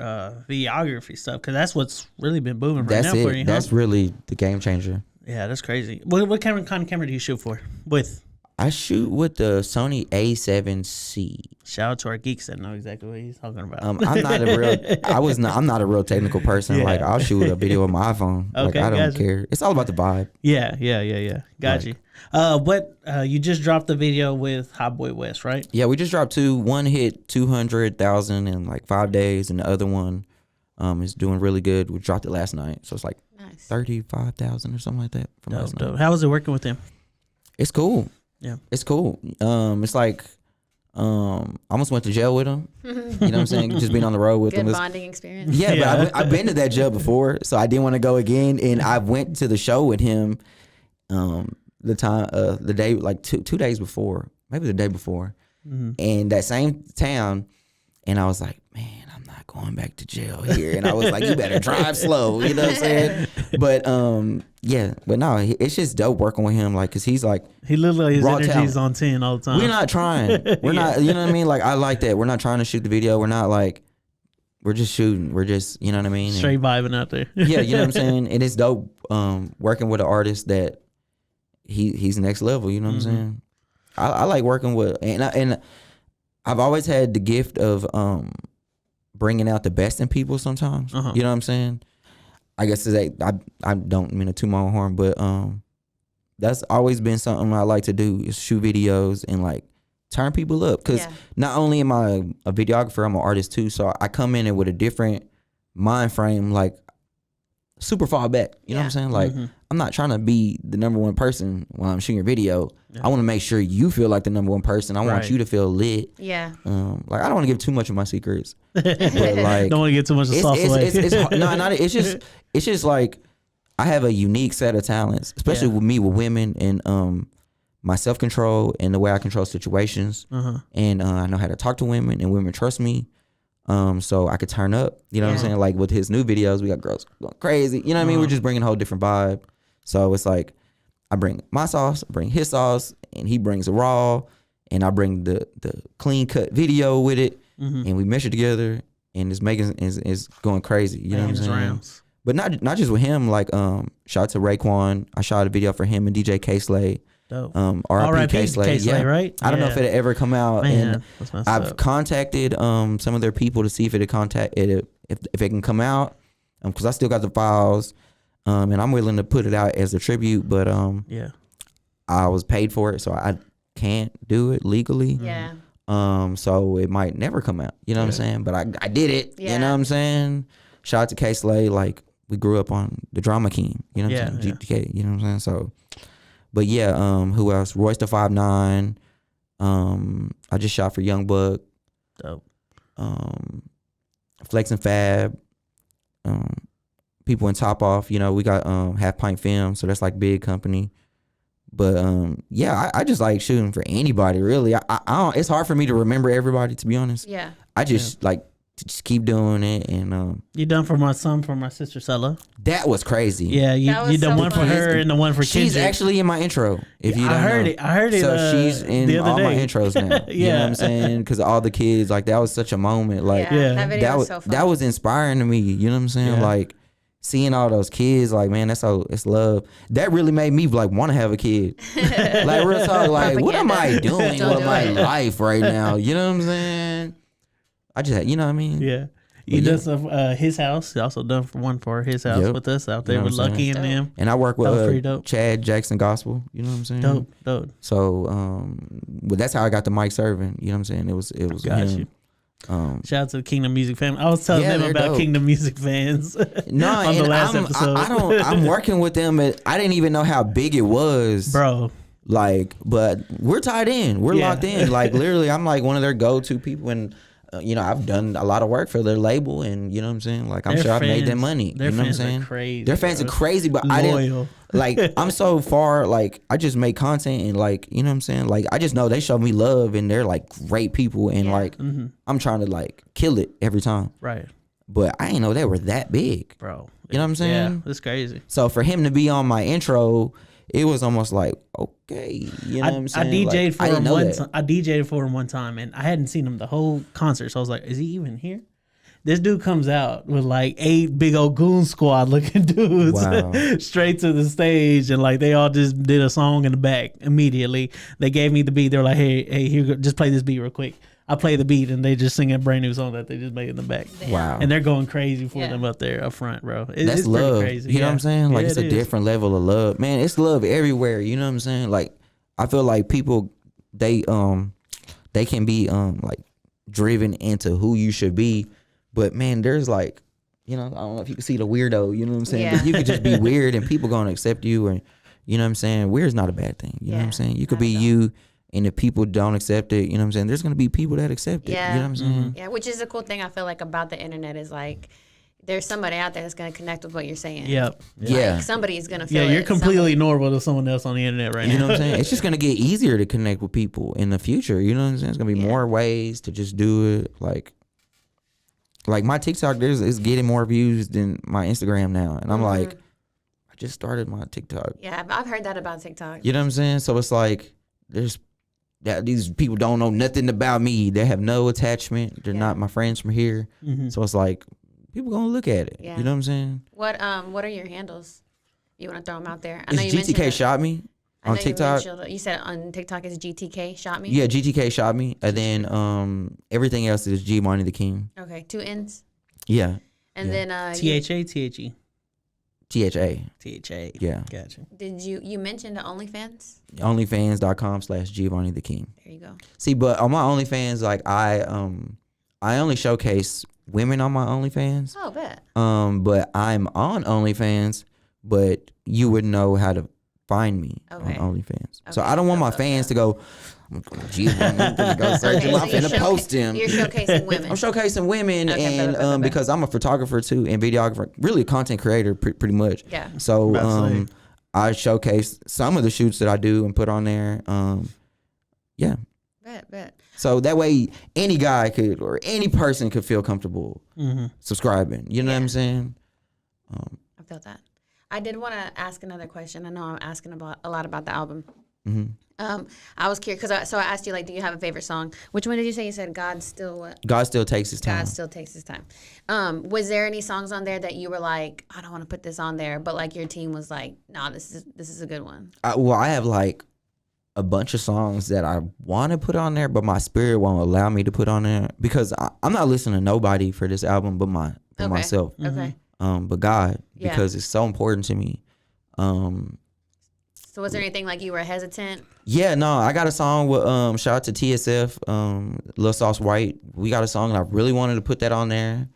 videography stuff, because that's what's really been booming right now for you. That's really the game changer. Yeah, that's crazy. What kind of camera do you shoot with? I shoot with the Sony A7C. Shout out to our geeks that know exactly what he's talking about. I'm not a real technical person. Yeah. Like, I'll shoot a video with my iPhone. Okay, like, I don't gotcha. care. It's all about the vibe. Yeah. Got you. You just dropped the video with Hotboy Wes, right? Yeah, we just dropped two. One hit 200,000 in like 5 days, and the other one is doing really good. We dropped it last night, so it's like 35,000 or something like that from last night. How was it working with him? It's cool. Yeah, it's cool. It's like I almost went to jail with him. You know what I'm saying? Just being on the road with him. Good bonding experience. Yeah, but I've been to that jail before, so I didn't want to go again. And I went to the show with him the day, like 2 days before, maybe the day before, in that same town, and I was like, man, I'm not going back to jail here. And I was like, you better drive slow, you know what I'm saying? But but no, it's just dope working with him, like, cause he's like, he literally his raw energy's talent. on 10 all the time. We're not trying. We're not, you know what I mean? Like, I like that. We're not trying to shoot the video. We're not like, we're just shooting. We're just, you know what I mean? Straight vibing out there. Yeah, you know what I'm saying? And it's dope working with an artist that he's next level, you know what I'm saying? I like working with, and I've always had the gift of bringing out the best in people sometimes. You know what I'm saying? I guess I don't mean to toot my own horn, but that's always been something I like to do, is shoot videos and like turn people up. Because not only am I a videographer, I'm an artist too. So I come in it with a different mind frame, like super far back. You know what I'm saying? Like, I'm not trying to be the number one person when I'm shooting your video. I want to make sure you feel like the number one person. I want you to feel lit. Yeah. Like, I don't want to give too much of my secrets. But like, don't want to get too much of sauce away. It's just like, I have a unique set of talents, especially with me, with women, and my self-control and the way I control situations. And I know how to talk to women, and women trust me. So I could turn up, you know what I'm saying? Like, with his new videos, we got girls going crazy. You know what I mean? We're just bringing a whole different vibe. So it's like, I bring my sauce, I bring his sauce, and he brings the raw, and I bring the clean cut video with it, and we mesh it together, and it's going crazy. You know what I'm saying? Rounds. But not just with him. Like, shout out to Raekwon. I shot a video for him and DJ K-Slay. Dope. R.I.P. K-Slay. Yeah. Right? I don't know if it'll ever come out. Man, and I've contacted some of their people to see if it can come out, because I still got the files, and I'm willing to put it out as a tribute. But I was paid for it, so I can't do it legally. Yeah. So it might never come out. You know what I'm saying? But I did it. You know what I'm saying? Shout out to K-Slay. Like, we grew up on the Drama King. You know what I'm saying? GTK. You know what I'm saying? So. But who else? Royce the 5'9". I just shot for Young Buck. Dope. Flex and Fab. People in Top Off. You know, we got Half Pint Film, so that's like big company. But I just like shooting for anybody, really. I don't, it's hard for me to remember everybody, to be honest. Yeah. I just like to just keep doing it. And you done for my son, for my sister Sella. That was crazy. Yeah, you done one for her and the one for Kendrick. She's actually in my intro. If you don't know. I heard it. So she's in all my intros now. You know what I'm saying? Because all the kids, like, that was such a moment. Like, that video was so fun. That was inspiring to me. You know what I'm saying? Like, seeing all those kids, like, man, it's love. That really made me like want to have a kid. Like, real talk. Like, what am I doing with my life right now? You know what I'm saying? I just, you know what I mean? Yeah. You done some his house. You also done one for his house with us out there, with Lucky and them. And I work with Chad Jackson Gospel. You know what I'm saying? Dope. So, but that's how I got the mic serving. You know what I'm saying? It was got him. You. Shout out to the Kingdom Music family. I was telling them about dope. Kingdom Music fans. No, on the last episode. I'm working with them. I didn't even know how big it was, bro. Like, but we're tied in. We're locked in. Like, literally, I'm like one of their go-to people. And I've done a lot of work for their label, and you know what I'm saying. Like, I'm sure I've made them money. You know what I'm saying? Crazy, their fans are crazy, but I didn't. Like, I'm so far. Like, I just make content, and like, you know what I'm saying. Like, I just know they show me love, and they're like great people, and like, I'm trying to like kill it every time. Right. But I didn't know they were that big, bro. You know what I'm saying? Yeah, it's crazy. So for him to be on my intro, it was almost like, okay, you know what I'm saying? I DJ'd like, for him once. I DJ'd for him one time, and I hadn't seen him the whole concert. So I was like, is he even here? This dude comes out with like 8 big old goon squad looking dudes straight to the stage, and like they all just did a song in the back immediately. They gave me the beat. They were like, hey, here, just play this beat real quick. I play the beat, and they just sing a brand new song that they just made in the back. Wow. And they're going crazy for them up there up front, bro. That's it's love. Crazy. You know what I'm saying? Like, it's a is. different level of love. Man, it's love everywhere. You know what I'm saying? Like, I feel like people, they can be like driven into who you should be. But man, there's like, I don't know if you can see the weirdo, you know what I'm saying? Yeah. But you could just be weird, and people gonna accept you, and you know what I'm saying? Weird's not a bad thing. You know what I'm saying? You could be you. And if people don't accept it, you know what I'm saying? There's going to be people that accept it. You know what I'm saying? Yeah, which is a cool thing I feel like about the internet is like there's somebody out there that's gonna connect with what you're saying. Yep. Yeah. Like, somebody is gonna feel Yeah, it. you're completely normal to someone else on the internet right You know now. what I'm saying? It's just gonna get easier to connect with people in the future. You know what I'm saying? It's gonna be more ways to just do it. Like my TikTok, is getting more views than my Instagram now, and I'm like, I just started my TikTok. Yeah, I've heard that about TikTok. You know what I'm saying? So it's like these people don't know nothing about me. They have no attachment. They're not my friends from here. So it's like people gonna look at it. Yeah. You know what I'm saying? What are your handles? You want to throw them out there? I It's know you mentioned GTK that- shot me I on know TikTok. You said on TikTok is GTK shot me. Yeah, GTK shot me, and then everything else is Giovanni Tha King. Okay, 2 N's. Yeah. And then THA, THE. THA. THA. Yeah. Gotcha. Did you mention the OnlyFans? OnlyFans.com/Giovanni Tha King. There you go. See, but on my OnlyFans, like I only showcase women on my OnlyFans. Oh, bet. But I'm on OnlyFans, but you would know how to find me on OnlyFans. So I don't want my fans to go, Giovanni, I'm gonna go search him. I'm finna post him. You're showcasing women. I'm showcasing women, Okay, and because I'm a photographer too and videographer, really a content creator pretty much. Yeah. So I showcase some of the shoots that I do and put on there. Yeah. Bet. So that way any guy could or any person could feel comfortable subscribing. You know what I'm saying? I felt that. I did want to ask another question. I know I'm asking a lot about the album. I was curious because I asked you, like, do you have a favorite song? Which one did you say? You said God Still What? God Still Takes His Time. God Still Takes His Time. Was there any songs on there that you were like, I don't want to put this on there, but like your team was like, nah, this is a good one? I have like a bunch of songs that I want to put on there, but my spirit won't allow me to put on there because I'm not listening to nobody for this album but myself. Okay. But God, because it's so important to me. So was there anything like you were hesitant? Yeah, no, I got a song with shout out to TSF, Lil Sauce White. We got a song and I really wanted to put that on there.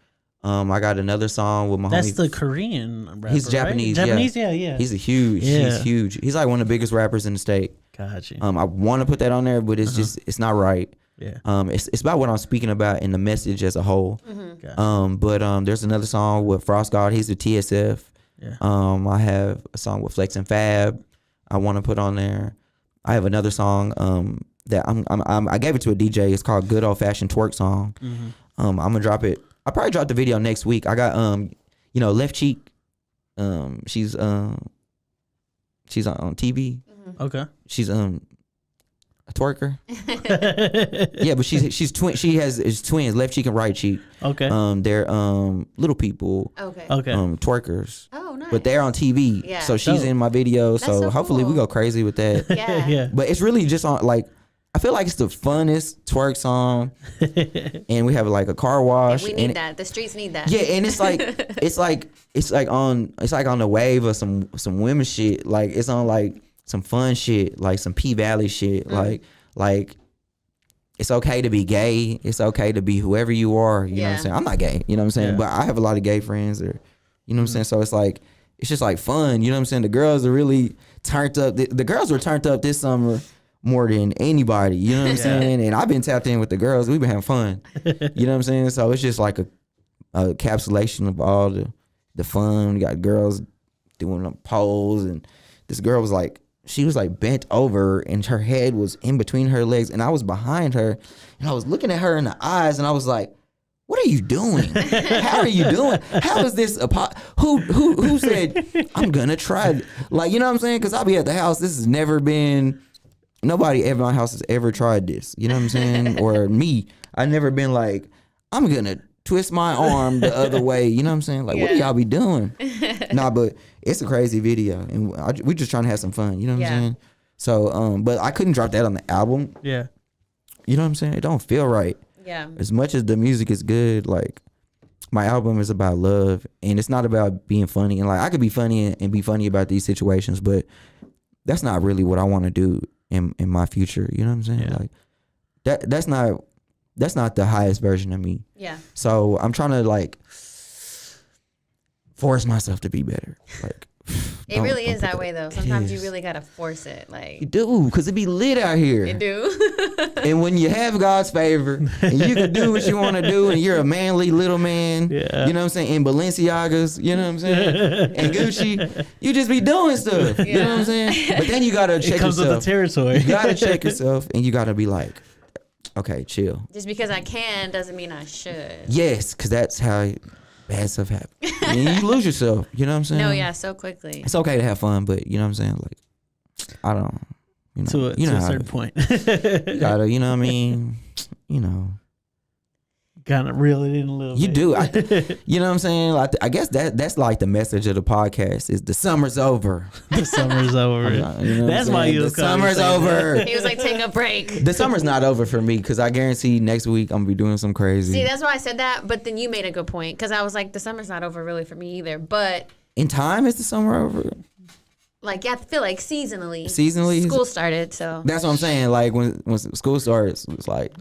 I got another song with my That's homie. the Korean rapper, He's Japanese. Right? Yeah. Japanese, yeah. He's huge. He's like one of the biggest rappers in the state. Gotcha. I want to put that on there, but it's just it's not right. Yeah. It's about what I'm speaking about in the message as a whole. Gotcha. But there's another song with Frost God. He's the TSF. Yeah. I have a song with Flex and Fab. I want to put on there. I have another song that I gave it to a DJ. It's called Good Old Fashioned Twerk Song. I'm gonna drop it. I'll probably drop the video next week. I got Left Cheek. She's on TV. Okay. She's a twerker. Yeah, but she's twin. She has twins, left cheek and right cheek. Okay. They're little people. Okay. Twerkers. Oh, nice. But they're on TV. Yeah. So she's in my video. So, so hopefully we cool. go crazy with that. Yeah. Yeah. But it's really just on like I feel like it's the funnest twerk song. And we have like a car wash. We need that. The streets need that. Yeah, and it's like on the wave of some women shit. Like it's on like some fun shit, like some P Valley shit. Like it's okay to be gay. It's okay to be whoever you are. You know what I'm saying? I'm not gay. You know what I'm saying? Yeah. But I have a lot of gay friends. Or you know what I'm saying? So it's just like fun. You know what I'm saying? The girls are really turned up. The girls were turned up this summer more than anybody. You know what I'm saying? And I've been tapped in with the girls. We've been having fun. You know what I'm saying? So it's just like a encapsulation of all the fun. We got girls doing a pose, and this girl was like, she was like bent over and her head was in between her legs and I was behind her and I was looking at her in the eyes and I was like, what are you doing? How are you doing? How is this who said I'm gonna try? Like, you know what I'm saying? Because I'll be at the house. This has never been, nobody ever in my house has ever tried this. You know what I'm saying? Or me. I've never been like, I'm gonna twist my arm the other way. You know what I'm saying? Like, what do y'all be doing? Nah, but it's a crazy video, and we just trying to have some fun. You know what I'm saying? So, but I couldn't drop that on the album. Yeah. You know what I'm saying? It don't feel right. Yeah. As much as the music is good, like my album is about love, and it's not about being funny. And like I could be funny and be funny about these situations, but that's not really what I want to do in my future. You know what I'm saying? Yeah. Like that's not the highest version of me. Yeah. So I'm trying to like force myself to be better. Like It really don't is put that way though. Sometimes you is. really gotta force it. You Like do, because it be lit out here. you do. And when you have God's favor and you can do what you want to do and you're a manly little man, Yeah. you know what I'm saying, in Balenciagas, you know what I'm saying, and Gucci, you just be doing stuff, you know what I'm saying? But then you got to check It comes yourself. with the territory. You got to check yourself and you got to be like, okay, chill. Just because I can doesn't mean I should. Yes, because that's how bad stuff happens. And you lose yourself, you know what I'm saying? No, yeah, so quickly. It's okay to have fun, but you know what I'm saying? Like, I don't, you know. To a certain point. You got to, you know what I mean? You know. Kind of reel it in a little You bit. do. You know what I'm saying? Like, I guess that's like the message of the podcast is the summer's over. The summer's over. You know what That's I'm why saying? you The was calling summer's saying over. that. He was like, take a break. The summer's not over for me because I guarantee next week I'm going to be doing some crazy. See, that's why I said that, but then you made a good point because I was like, the summer's not over really for me either. But In time, is the summer over? like, yeah, I feel like seasonally. Seasonally? School started, so. That's what I'm saying. Like, when school starts, it's like,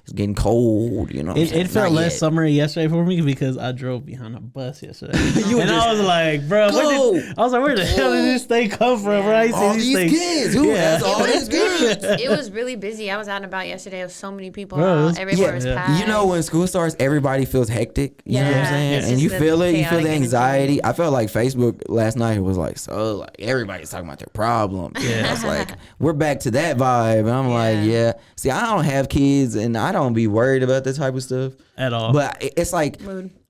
it's getting cold, you know what I'm saying? It felt Not less yet. summery yesterday for me because I drove behind a bus yesterday. You and I was like, bro, where the hell did this thing come from? Bro? I ain't All seen these things. kids. Who has all these kids? It was really busy. I was out and about yesterday. There was so many people Bro, it out. was- Everywhere was packed. You know, when school starts, everybody feels hectic. You know what I'm Yeah, saying? it's And you just the feel it. You feel chaotic the energy. anxiety. I felt like Facebook last night was like, so like everybody's talking about their problems. Yeah. I was like, we're back to that vibe. And I'm like, yeah. See, I don't have kids and I don't be worried about that type of stuff At all. But it's like,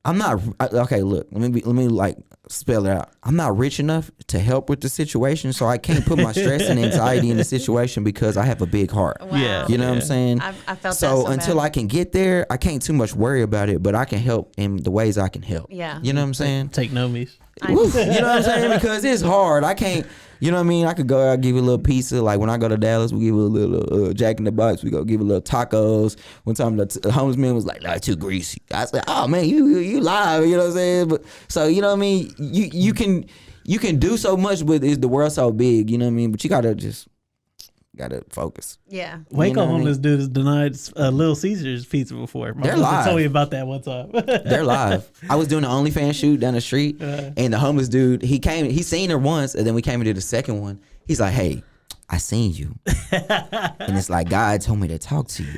I'm not, okay, look, let me like spell it out. I'm not rich enough to help with the situation, so I can't put my stress and anxiety in the situation because I have a big heart. Wow. Yeah. You know what I'm saying? I felt that so so until bad. I can get there, I can't too much worry about it, but I can help in the ways I can help. Yeah. You know what I'm saying? Take nomies. Woo, you know what I'm saying? Because it's hard. I can't, you know what I mean? I could go out, give you a little pizza. Like when I go to Dallas, we give you a little Jack in the Box. We go give a little tacos. One time the homeless man was like, "That's too greasy." I said, "Oh man, you live." You know what I'm saying? But so you know what I mean? You can do so much, but is the world so big? You know what I mean? But you gotta focus. Yeah. Waco You know what I mean? homeless dude has denied Little Caesars pizza before. My They're brother live. told me about that one time. They're live. I was doing the OnlyFans shoot down the street, and the homeless dude, he seen her once, and then we came into the second one. He's like, "Hey, I seen you," and it's like God told me to talk to you.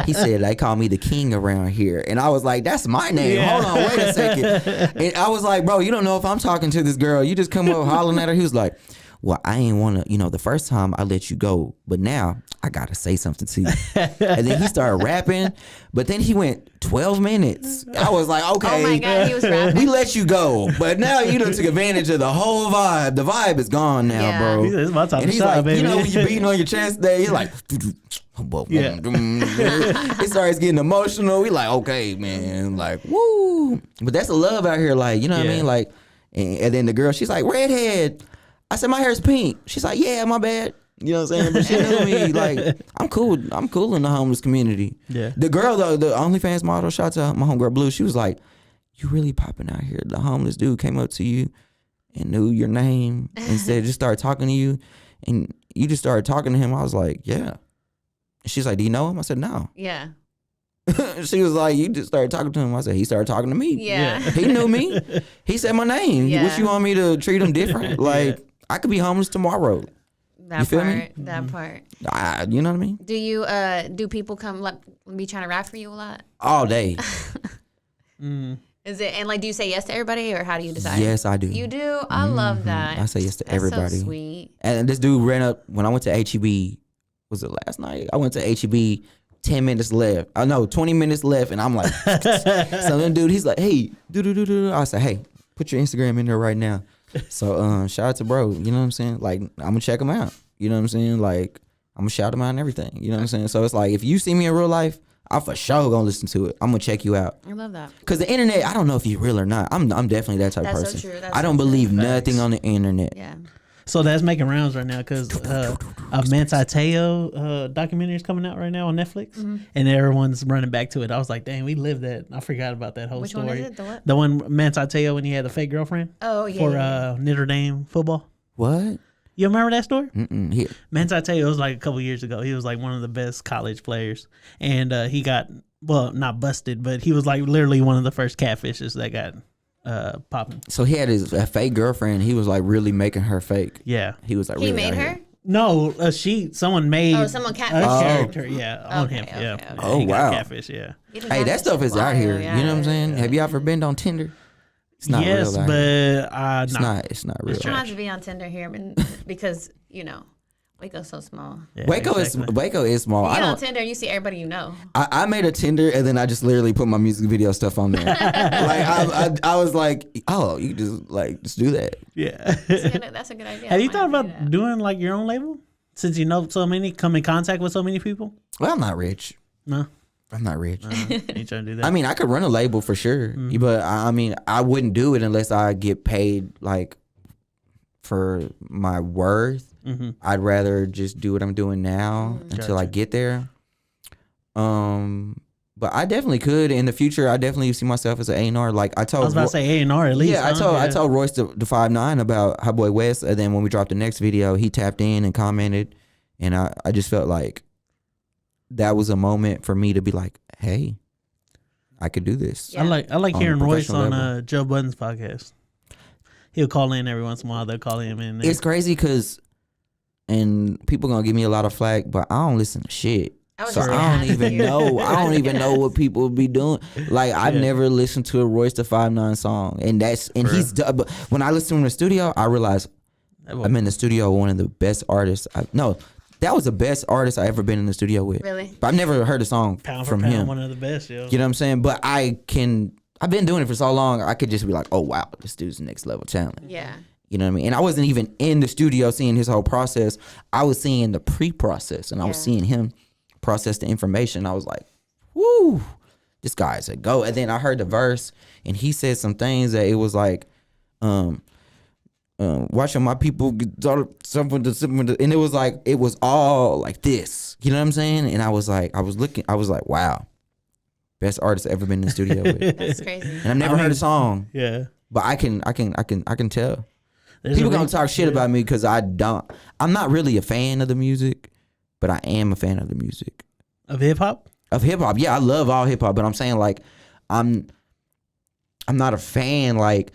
He said they call me the king around here, and I was like, "That's my name." Yeah. Hold on, wait a second. And I was like, "Bro, you don't know if I'm talking to this girl. You just come up hollering at her." He was like, "Well, I ain't want to, the first time I let you go, but now I got to say something to you." And then he started rapping, but then he went 12 minutes. I was like, okay. Oh my God, he was rapping. We let you go, but now you done took advantage of the whole vibe. The vibe is gone now, Yeah. bro. He said, "It's my time and to he's shine, like, baby." you know when you're beating on your chest there, he's like, Yeah. it starts getting emotional. We like, okay, man, like, woo. But that's the love out here, like, you know what I Yeah. mean? Like, and then the girl, she's like, redhead. I said, my hair's pink. She's like, yeah, my bad. You know what I'm saying? But she knew me. Like, I'm cool. I'm cool in the homeless community. Yeah. The girl, though, the OnlyFans model, shout out to my homegirl Blue. She was like, you really popping out here. The homeless dude came up to you and knew your name and said, just started talking to you. And you just started talking to him. I was like, yeah. She's like, do you know him? I said, no. Yeah. She was like, you just started talking to him. I said, he started talking to me. Yeah. He knew me. He said my name. Yeah. What you want me to treat him different? Like, I could be homeless tomorrow. That You feel part. me? That part. You know what I mean? Do you do people come be trying to rap for you a lot? All day. Is it and like do you say yes to everybody or how do you decide? Yes, I do. You do? I love that. I say yes to That's everybody. So sweet. And this dude ran up when I went to HEB. Was it last night? I went to HEB. 10 minutes left. I know 20 minutes left, and I'm like, so then dude, he's like, hey, do. I said, hey, put your Instagram in there right now. So shout out to bro. You know what I'm saying? Like, I'm gonna check him out. You know what I'm saying? Like, I'm gonna shout him out and everything. You know what I'm saying? So it's like, if you see me in real life, I for sure gonna listen to it. I'm gonna check you out. I love that. Cause the internet, I don't know if you're real or not. I'm definitely that type of That's so person. true. That's I don't so true. believe nothing on the internet. Yeah. So that's making rounds right now because a Manti Te'o documentary is coming out right now on Netflix, and everyone's running back to it. I was like, dang, we lived that. I forgot about that whole Which story. one is it? The what? The one Manti Te'o when he had the fake girlfriend Oh yeah. for yeah. Notre Dame football. What? You remember that story? Here. Manti Te'o was like a couple years ago. He was like one of the best college players, and he got not busted, but he was like literally one of the first catfishes that got popping. So he had a fake girlfriend. He was like really making her fake. Yeah. He was like He really made out her? here. No, someone made someone a catfished character, on him. Okay, Yeah. okay. Oh, He got wow. catfish, yeah. Hey, that stuff is out here. Yeah. You know what I'm saying? Have you ever been on Tinder? It's not Yes, real out here. but nah. It's not real. I'm trying to be on Tinder here because, Waco's so small. Yeah, Waco exactly. is small. You I get on don't. Tinder and you see everybody you know. I made a Tinder and then I just literally put my music video stuff on there. I was like, oh, you can just do that. Yeah. That's a good idea. Have I you might thought do about that. doing like your own label? Since you know so many, come in contact with so many people? Well, I'm not rich. No. I'm not rich. You trying to do that? I mean, I could run a label for sure, but I mean, I wouldn't do it unless I get paid like for my worth. I'd rather just do what I'm doing now until I get there. But I definitely could in the future. I definitely see myself as an A&R. Like I told, I was about to say A&R at least. yeah, I told Royce the 5'9" about Hotboy Wes, and then when we dropped the next video, he tapped in and commented, and I just felt like that was a moment for me to be like, hey, I could do this. Yeah. I like On hearing a Royce professional on level. Joe Budden's podcast. He'll call in every once in a while. They'll call him in. It's crazy because, and people gonna give me a lot of flack, but I don't listen to shit. So I don't even know. I don't even know what people be doing. Like I've never listened to a Royce the 5'9" song, and he's. But when I listen in the studio, I realize I'm in the studio with one of the best artists. That was the best artist I ever been in the studio with. Really? But I've never heard a song pound from for pound, him. one of the best, yo. You know what I'm saying? But I've been doing it for so long. I could just be like, oh wow, this dude's next level talent. Yeah. You know what I mean? And I wasn't even in the studio seeing his whole process. I was seeing the pre-process, and I was seeing him process the information. I was like, woo, this guy's a go. And then I heard the verse, and he said some things that it was like, watching my people get something, and it was like, it was all like this. You know what I'm saying? And I was like, wow, best artist I've ever been in the studio with. That's crazy. And I've never heard a song. Yeah. But I can tell. There's People a gonna reason- talk shit about me because I'm not really a fan of the music, but I am a fan of the music. Of hip hop? Of hip hop. Yeah, I love all hip hop, but I'm saying like I'm not a fan. Like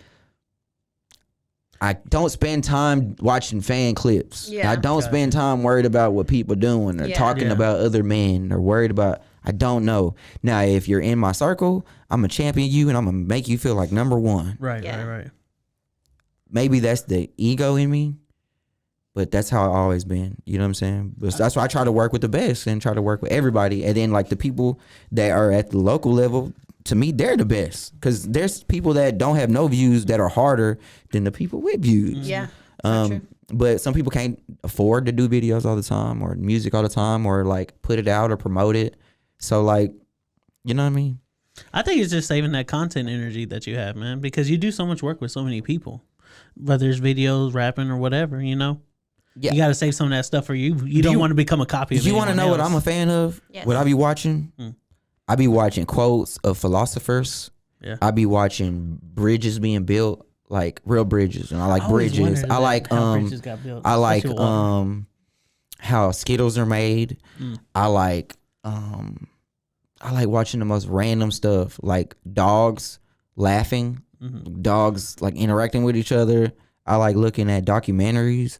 I don't spend time watching fan clips. Yeah. I don't spend time worried about what people doing or talking about other men or worried about. I don't know. Now, if you're in my circle, I'm gonna champion you and I'm gonna make you feel like number one. Right, right. Maybe that's the ego in me, but that's how I've always been. You know what I'm saying? But that's why I try to work with the best and try to work with everybody. And then like the people that are at the local level, to me, they're the best. Because there's people that don't have no views that are harder than the people with views. Yeah. But some people can't afford to do videos all the time or music all the time or like put it out or promote it. So like, you know what I mean? I think it's just saving that content energy that you have, man, because you do so much work with so many people, whether it's videos, rapping, or whatever, you know? Yeah. You got to save some of that stuff for you. You don't want to become a copy of You want to anyone know what else. I'm a fan of? Yes. What I be watching? I be watching quotes of philosophers. Yeah. I be watching bridges being built, like real bridges, and I like I always bridges. wondered I that, like how bridges got built, I like especially water. how Skittles are made. I like watching the most random stuff, like dogs laughing, dogs like interacting with each other. I like looking at documentaries.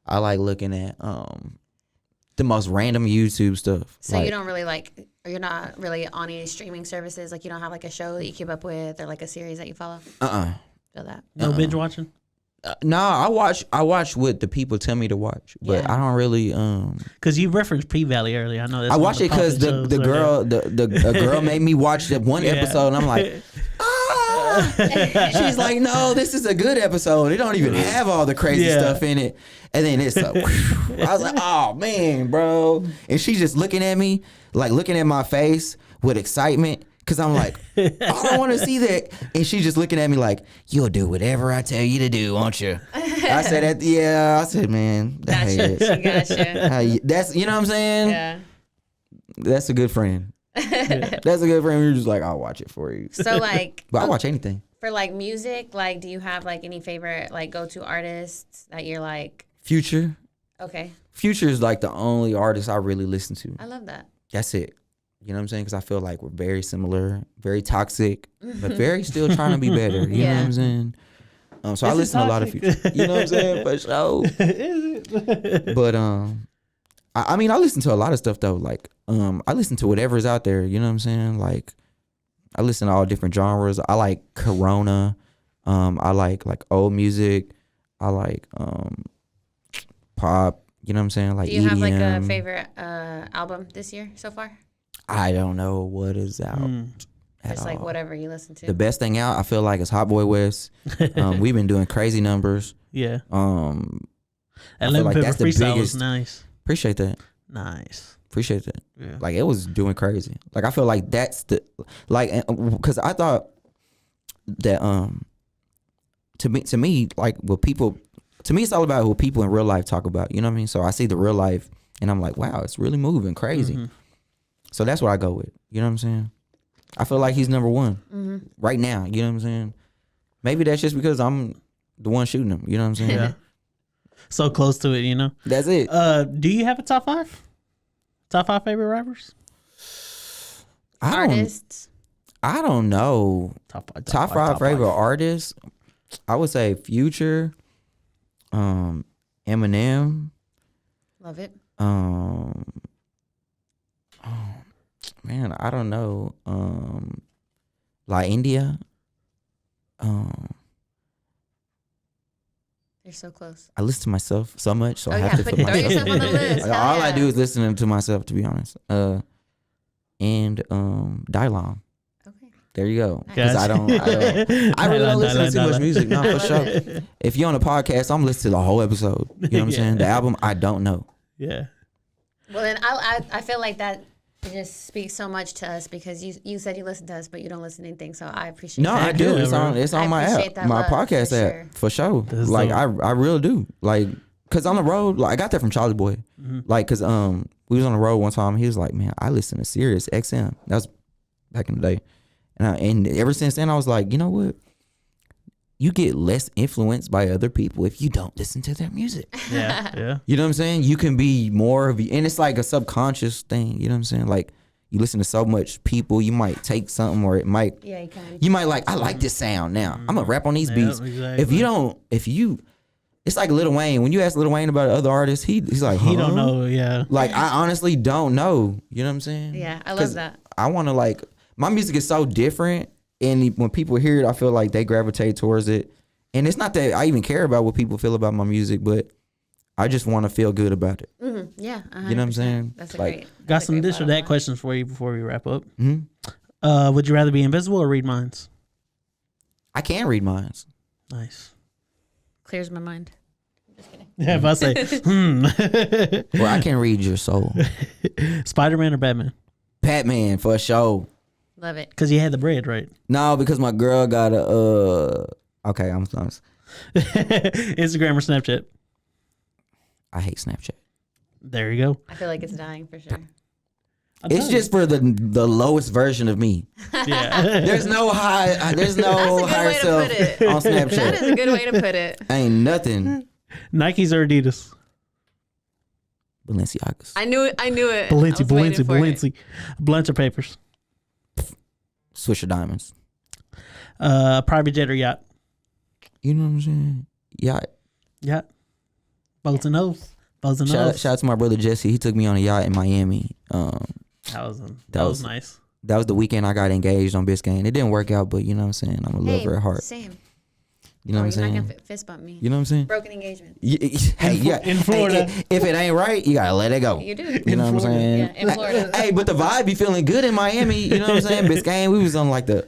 I like looking at the most random YouTube stuff. So like, you don't really you're not really on any streaming services? Like you don't have like a show that you keep up with or like a series that you follow? Feel that? No binge watching? No, I watch what the people tell me to watch, but Yeah. I don't really Because you referenced P-Valley earlier. I know that's I one watched of it because the popular shows girl right the girl made me watch that one Yeah. episode, and I'm like, she's like, no, this is a good episode. It don't even have all the crazy Yeah. stuff in it. And then it's I was like, oh man, bro. And she's just looking at me, like looking at my face with excitement. Cause I'm like, I don't want to see that. And she's just looking at me like, you'll do whatever I tell you to do, won't you? I said, yeah. I said, man, Gotcha. that's, you know what I'm saying? Yeah. That's a good friend. That's a good friend. You're just like, I'll watch it for you. So like, But I'll watch anything. for like music, like do you have like any favorite like go-to artists that you're like, Future. okay, Future is like the only artist I really listen to. I love that. That's it. You know what I'm saying? Because I feel like we're very similar, very toxic, but very still trying to be better. You know what I'm saying? So I listen to a lot of Future. You know what I'm saying? For sure. But I mean, I listen to a lot of stuff though. Like I listen to whatever's out there. You know what I'm saying? Like I listen to all different genres. I like Corona. I like old music. I like pop. You know what I'm saying? Like do you have like a EDM. favorite album this year so far? I don't know what is out. Just like whatever you listen to. The best thing out, I feel like, is Hotboy Wes. We've been doing crazy numbers. Yeah. And Lemon like Pepper Freestyle was nice. Appreciate that. Nice. Appreciate that. Yeah. Like it was doing crazy. Like I feel like that's the because I thought that to me like what people to me it's all about what people in real life talk about. You know what I mean? So I see the real life and I'm like, wow, it's really moving crazy. So that's what I go with. You know what I'm saying? I feel like he's number one right now. You know what I'm saying? Maybe that's just because I'm the one shooting him. You know what I'm saying? Yeah. So close to it, you know? That's it. Do you have a top 5? Top 5 favorite rappers? Artists. I don't know. Top 5 favorite artists. I would say Future, Eminem. Love it. Man, I don't know. La India. They're so close. I listen to myself so much, so I yeah, have to put put throw yourself on the myself. list. Hell All I yeah. do is listen to myself, to be honest. And Dylon. Okay. There you go. Nice. Because I really don't listen to too much music. No, for sure. If you're on a podcast, I'm listening to the whole episode. You know what I'm saying? The album, I don't know. Yeah. Well, then I feel like that just speaks so much to us because you said you listen to us, but you don't listen to anything. So I appreciate No, that. I do. Yeah, It's on my appreciate app, that my love, podcast for sure. app, for sure. That's Like dope. I really do. Like, cause on the road, like I got that from Charlie Boy. Like, cause we was on the road one time. He was like, "Man, I listen to Sirius XM." That was back in the day, and ever since then, I was like, you know what? You get less influenced by other people if you don't listen to their music. Yeah. Yeah. You know what I'm saying? You can be more of, and it's like a subconscious thing. You know what I'm saying? Like you listen to so much people, you might take something, or it might. Yeah, you can. You might like, I like this sound now. I'm gonna rap on these beats. Exactly. If you, it's like Lil Wayne. When you ask Lil Wayne about other artists, he's like, He don't huh? know. Yeah. Like I honestly don't know. You know what I'm saying? Yeah, I 'Cause love that. I want to like, my music is so different, and when people hear it, I feel like they gravitate towards it. And it's not that I even care about what people feel about my music, but I just want to feel good about it. Yeah, 100%. You know what I'm saying? That's Like, great. Got that's a some great this or bottom that line. questions for you before we wrap up. Mhm. Would you rather be invisible or read minds? I can read minds. Nice. Clears my mind. Just kidding. Yeah, if I say, Well, I can read your soul. Spider-Man or Batman? Batman for sure. Love it. Because you had the bread, right? No, because my girl got a okay, I'm honest. Instagram or Snapchat? I hate Snapchat. There you go. I feel like it's dying for sure. It's just for the lowest version of me. Yeah. There's no high. There's That's no a good higher way to self put it. on That is Snapchat. a good way to put it. Ain't nothing. Nikes or Adidas? Balenciagas. I knew it. I knew it. Balenci. Blunts or papers? Swisher Diamonds. Private jet or yacht? You know what I'm saying? Yeah. Yacht. Boats and nose. Boats and Shout nose. out to my brother Jesse. He took me on a yacht in Miami. That was nice. That was the weekend I got engaged on Biscayne. It didn't work out, but you know what I'm saying? I'm a lover at heart. Same. You know what I'm You're saying? not gonna fist bump me. You know what I'm saying? Broken engagement. Hey, yeah. In Florida. Hey, if it ain't right, you gotta let it go. You do. You know what I'm saying? Yeah, in Florida. Hey, but the vibe be feeling good in Miami. You know what I'm saying? Biscayne, we was on like the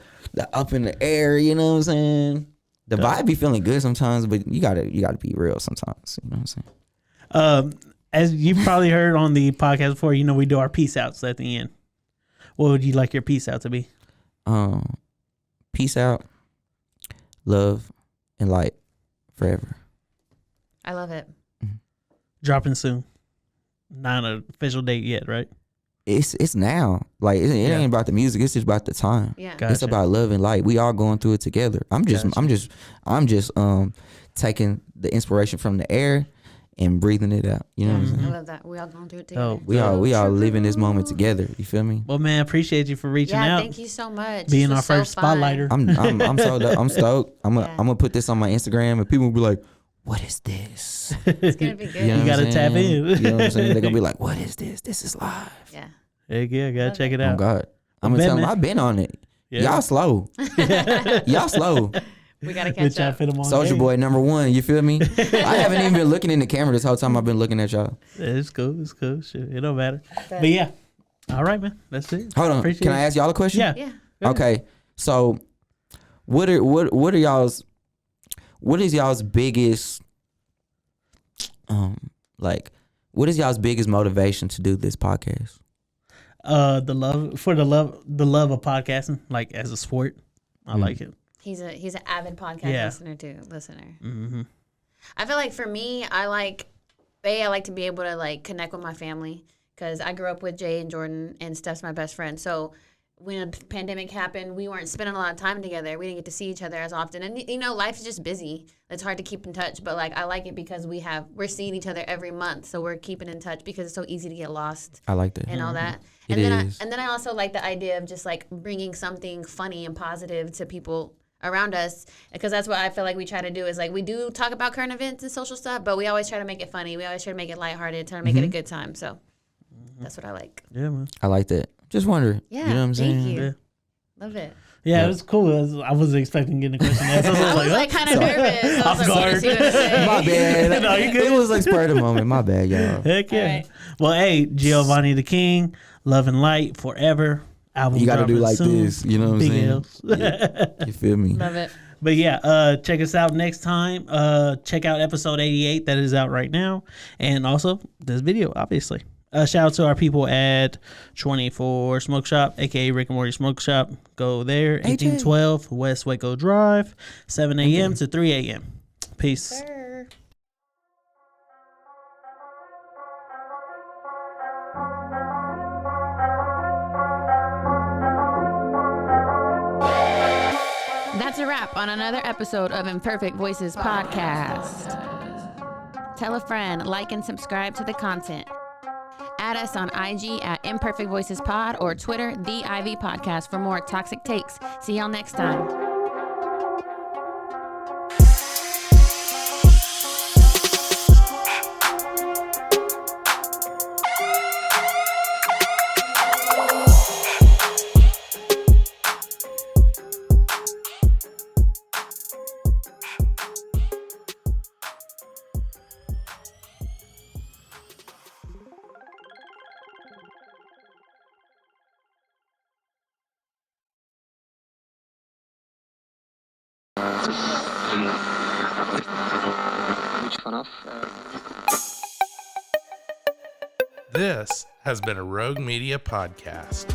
up in the air. You know what I'm saying? The vibe be feeling good sometimes, but you gotta be real sometimes. You know what I'm saying? As you probably heard on the podcast before, you know we do our peace outs at the end. What would you like your peace out to be? Peace out, love, and light forever. I love it. Dropping soon. Not an official date yet, right? It's now. Like it ain't about the music. It's just about the time. Yeah. Gotcha. It's about love and light. We all going through it together. I'm just taking the inspiration from the air and breathing it out. You know what I'm saying? I love that. We all going through it together. We all live in this moment together. You feel me? Well, man, appreciate you for reaching out. Thank you so much. Being This our was so first fun. spotlighter. I'm stoked. I'm gonna put this on my Instagram, and people will be like, "What is this?" It's gonna be good. You know You gotta what I'm tap saying? in. You know what I'm saying? They're gonna be like, "What is this? This is live." Yeah. Heck yeah, gotta check it Oh out. God, I'm gonna tell them I've been on it. Yeah. Y'all slow. Y'all slow. We gotta catch up. Soldier Boy #1. You feel me? I haven't even been looking in the camera this whole time. I've been looking at y'all. It's cool. It's cool. Shit, it don't matter. But yeah, all right, man. That's it. Hold on. Appreciate Can I ask y'all a question? Yeah. Yeah. Okay. So, what is y'all's biggest what is y'all's biggest motivation to do this podcast? The love of podcasting, like as a sport. I like it. He's an avid podcast listener. Mm-hmm. I feel like for me, I like to be able to like connect with my family because I grew up with Jade and Jordan, and Steph's my best friend. So when the pandemic happened, we weren't spending a lot of time together. We didn't get to see each other as often, and you know, life is just busy. It's hard to keep in touch, but like I like it because we're seeing each other every month, so we're keeping in touch because it's so easy to get lost. I like that and all that. It is. And then I also like the idea of just like bringing something funny and positive to people around us, because that's what I feel like we try to do is like we do talk about current events and social stuff, but we always try to make it funny. We always try to make it lighthearted, try to make it a good time. So that's what I like. Yeah, man. I like that. Just wondering. Yeah, you know what I'm saying? thank you. Yeah. Love it. Yeah, it was cool. I wasn't expecting getting a question asked. I was like kind of nervous. I was Off like, guard. what is he gonna say? My bad. No, you good. It was like spur of the moment. My bad, y'all. Heck yeah. All right. Well, hey, Giovanni Tha King, Love and Light Forever. Album You got to do dropping like soon. this. You know what I'm Big saying? L's. Yeah. You feel me? Love it. But yeah, check us out next time. Check out episode 88 that is out right now. And also this video, obviously. Shout out to our people at 24 Smoke Shop, aka Rick and Morty Smoke Shop. Go there, 1812 West Waco Drive, 7 a.m. to 3 a.m. Peace. Sure. That's a wrap on another episode of Imperfect Voices Podcast. Tell a friend, like and subscribe to the content. Add us on IG at Imperfect Voices Pod or Twitter, The IV Podcast for more toxic takes. See y'all next time. This has been a Rogue Media podcast.